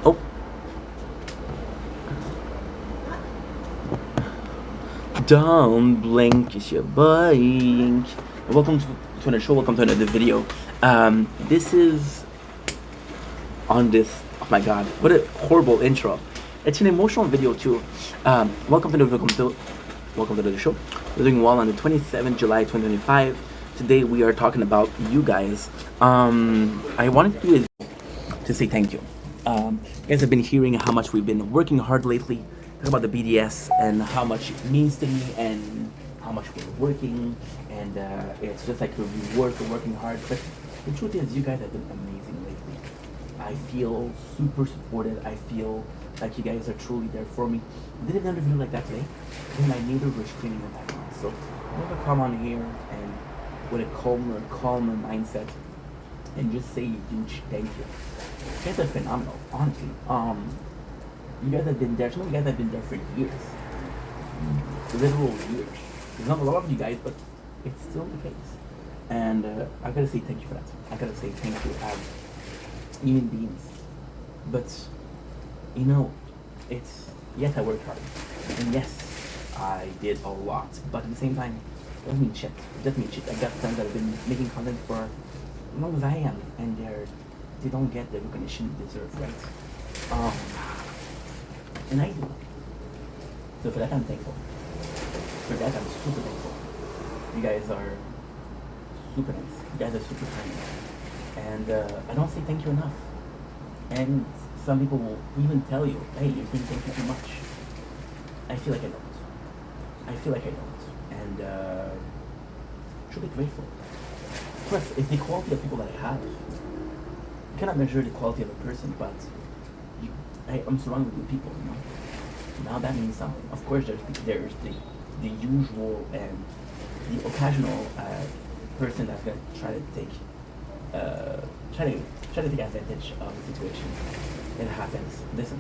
oh, don't blink, it's your blink. Welcome to another show. Welcome to another video. This is on this. Oh my God, what a horrible intro! It's an emotional video too. Welcome to the show. We're doing well on the 27th July 2025. Today we are talking about you guys. I wanted to do is to say thank you. You guys have been hearing how much we've been working hard lately. Talk about the BDS and how much it means to me and how much we're working. And it's just like a reward for working hard. But the truth is, you guys have been amazing lately. I feel super supported. I feel like you guys are truly there for me. I did another video like that today, and my neighbor was cleaning the background. So I'm gonna come on here and with a calmer mindset and just say huge thank you. You guys are phenomenal, honestly. You guys have been there. Some of you guys have been there for years, literal years. There's not a lot of you guys, but it's still the case. And I gotta say thank you for that. I gotta say thank you as human beings. But you know, it's yes, I worked hard, and yes, I did a lot. But at the same time, it doesn't mean shit. It doesn't mean shit. I got friends that have been making content for as long as I am, and they don't get the recognition they deserve, right? And I do. So for that, I'm thankful. For that, I'm super thankful. You guys are super nice. You guys are super kind, and I don't say thank you enough. And some people will even tell you, hey, you're saying thank you too much. I feel like I don't. And truly grateful. Plus, it's the quality of people that I have. You cannot measure the quality of a person, but I'm surrounded with people, you know. Now that means something. Of course, there's the usual and the occasional person that's gonna try to take advantage of the situation. It happens. Listen,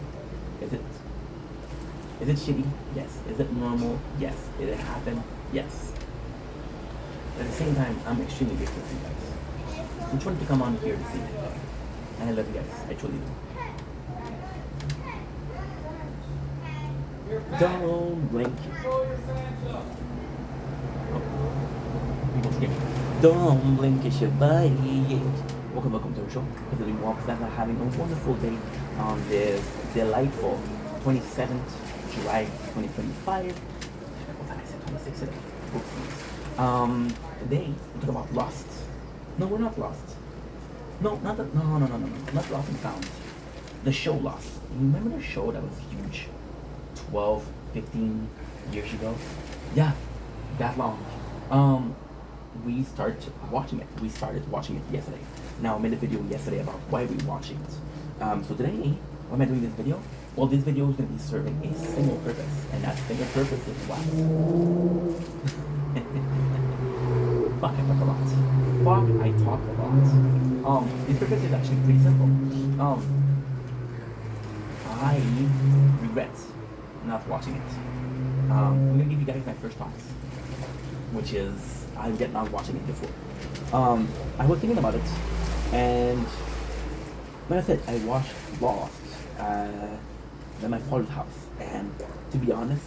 Is it shitty? Yes. Is it normal? Yes. Did it happen? Yes. But at the same time, I'm extremely grateful for you guys. I just wanted to come on here to see you. And I love you guys. I truly do. Don't blink. People screaming. Don't blink, it's your body. Welcome to the show. Hopefully, more of them are having a wonderful day on this delightful 27th July 2025. What time is it? 26 today. Oopsies. Today we talk about Lost. No, we're not lost. No, not that. No. Not Lost and Found. The show Lost. You remember the show that was huge 12, 15 years ago? Yeah, that long. We started watching it yesterday. Now I made a video yesterday about why we're watching it. So today, why am I doing this video? Well, this video is going to be serving a single purpose, and that single purpose is what? Fuck, I talk a lot. This purpose is actually pretty simple. I regret not watching it. I'm going to give you guys my first thoughts, which is I regret not watching it before. I was thinking about it, and like I said, I watched Lost at my father's house, and to be honest,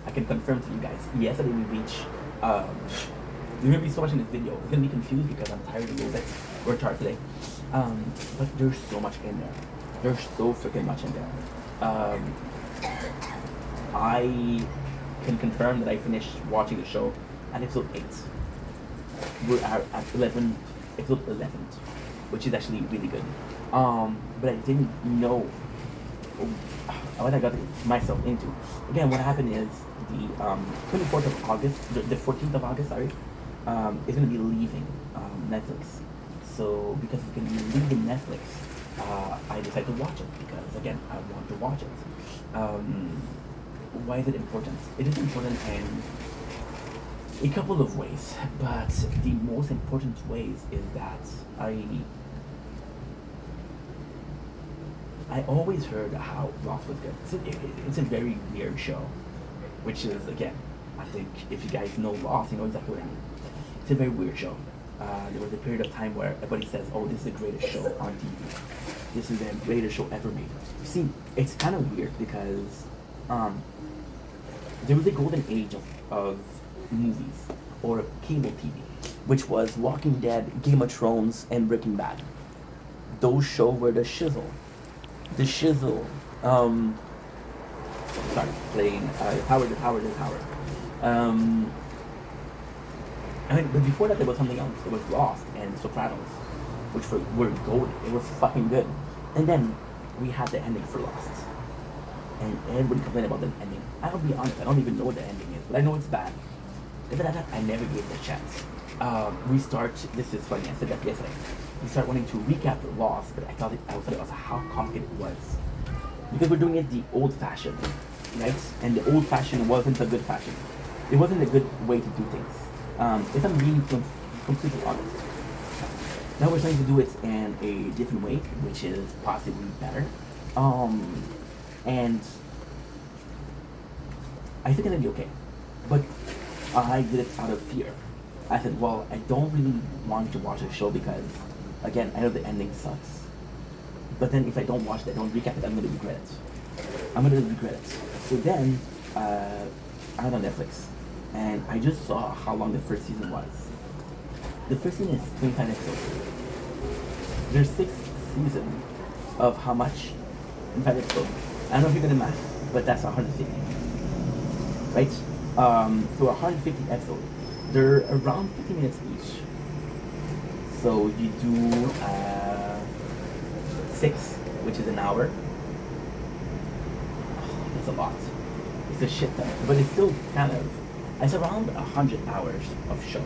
I can confirm to you guys, yesterday we reached, you're gonna be so much in this video, it's gonna be confused because I'm tired a little bit, we're tired today, but there's so much in there, there's so freaking much in there. I can confirm that I finished watching the show at episode 8. We're at episode 11, which is actually really good. But I didn't know what I got myself into. Again, what happened is the 24th of August, the 14th of August, sorry, is going to be leaving Netflix. So because it's going to be leaving Netflix, I decided to watch it because, again, I want to watch it. Why is it important? It is important in a couple of ways, but the most important ways is that I always heard how Lost was good. It's a very weird show, which is, again, I think if you guys know Lost, you know exactly what I mean. It's a very weird show. There was a period of time where everybody says, oh, this is the greatest show on TV. This is the greatest show ever made. You see, it's kind of weird because there was a golden age of movies or cable TV, which was Walking Dead, Game of Thrones, and Breaking Bad. Those shows were the shizzle. Sorry, playing Howard. But before that there was something else. It was Lost and Sopranos, which were golden. It was fucking good. And then we had the ending for Lost. And everybody complained about the ending. I'll be honest, I don't even know what the ending is, but I know it's bad. I never gave it a chance. This is funny, I said that yesterday. We start wanting to recap Lost, but I thought it was how complicated it was. Because we're doing it the old-fashioned, right? And the old-fashioned wasn't a good fashion. It wasn't a good way to do things. If I'm being completely honest. Now we're trying to do it in a different way, which is possibly better. And I think it'll be okay. But I did it out of fear. I said, well, I don't really want to watch the show because, again, I know the ending sucks. But then if I don't watch it, I don't recap it, I'm going to regret it. So then, I went on Netflix, and I just saw how long the first season was. The first season is 25 episodes. There's 6 seasons of how much? 25 episodes. I don't know if you're going to math, but that's 150. Right? So 150 episodes. They're around 50 minutes each. So you do 6, which is an hour. Oh, that's a lot. It's a shit ton. But it's still kind of, it's around 100 hours of show.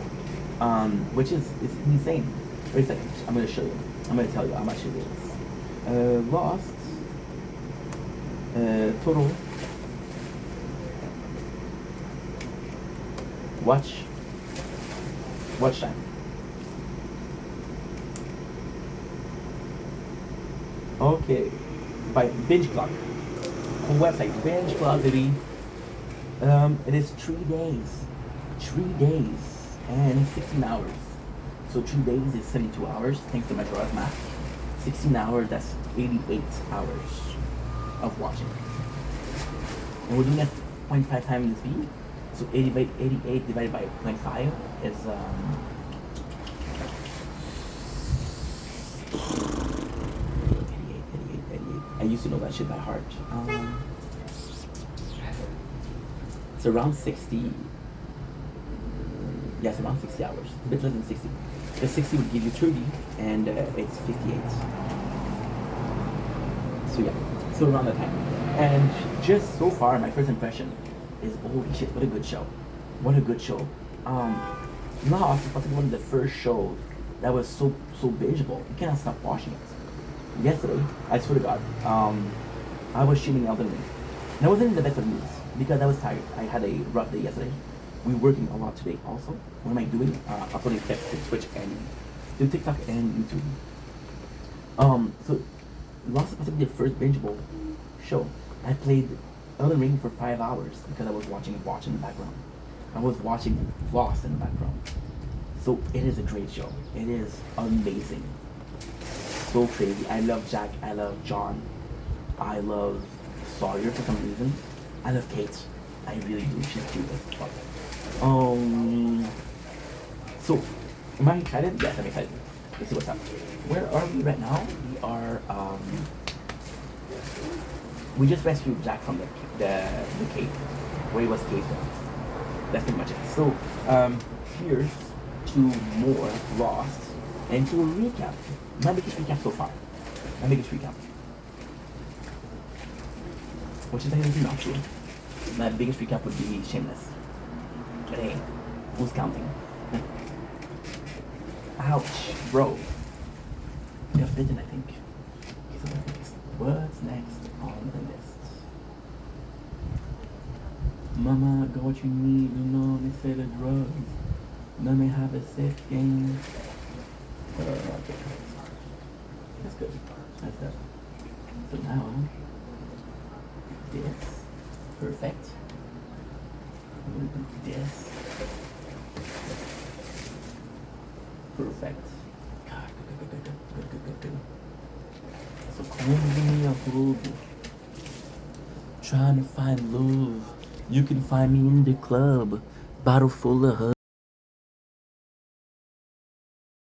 Which is insane. Wait a second, I'm going to show you. I'm going to tell you how much it is. Lost. Total. Watch time. Okay, by binge clock. Whole website, Binge Club, baby. It is 3 days. 3 days and 16 hours. So 3 days is 72 hours, thanks to my Jorah's math. 16 hours, that's 88 hours of watching. And we're doing that 0.5 times the speed. So 88 divided by 0.5 is 88. I used to know that shit by heart. It's around 60. Yeah, it's around 60 hours. It's a bit less than 60. The 60 would give you 30, and it's 58. So yeah, so around that time. And just so far, my first impression is, holy shit, what a good show. What a good show. Lost is possibly one of the first shows that was so bingeable. You cannot stop watching it. Yesterday, I swear to God, I was streaming Elden Ring. And I wasn't in the best of moods because I was tired. I had a rough day yesterday. We're working a lot today also. What am I doing? Uploading clips to Twitch and to TikTok and YouTube. So Lost is possibly the first bingeable show. I played Elden Ring for 5 hours because I was watching Watch in the background. I was watching Lost in the background. So it is a great show. It is amazing. So crazy. I love Jack. I love John. I love Sawyer for some reason. I love Kate. I really do. She's cute as fuck. So, am I excited? Yes, I'm excited. Let's see what's up. Where are we right now? We are, we just rescued Jack from the cave, where he was caved in. That's pretty much it. So, here's to more Lost, and to a recap. My biggest recap so far. My biggest recap. Which is technically not true. My biggest recap would be Shameless. But hey, who's counting? Ouch, bro. Got bitten, I think. Okay, so what's next on the list? Mama, got what you need, you know, they say the drugs. Let me have a safe game. Okay. That's good. That's good. So now, this. Perfect. This. Perfect. God, good. So calling me a boob. Trying to find love. You can find me in the club. Bottle full of hugs.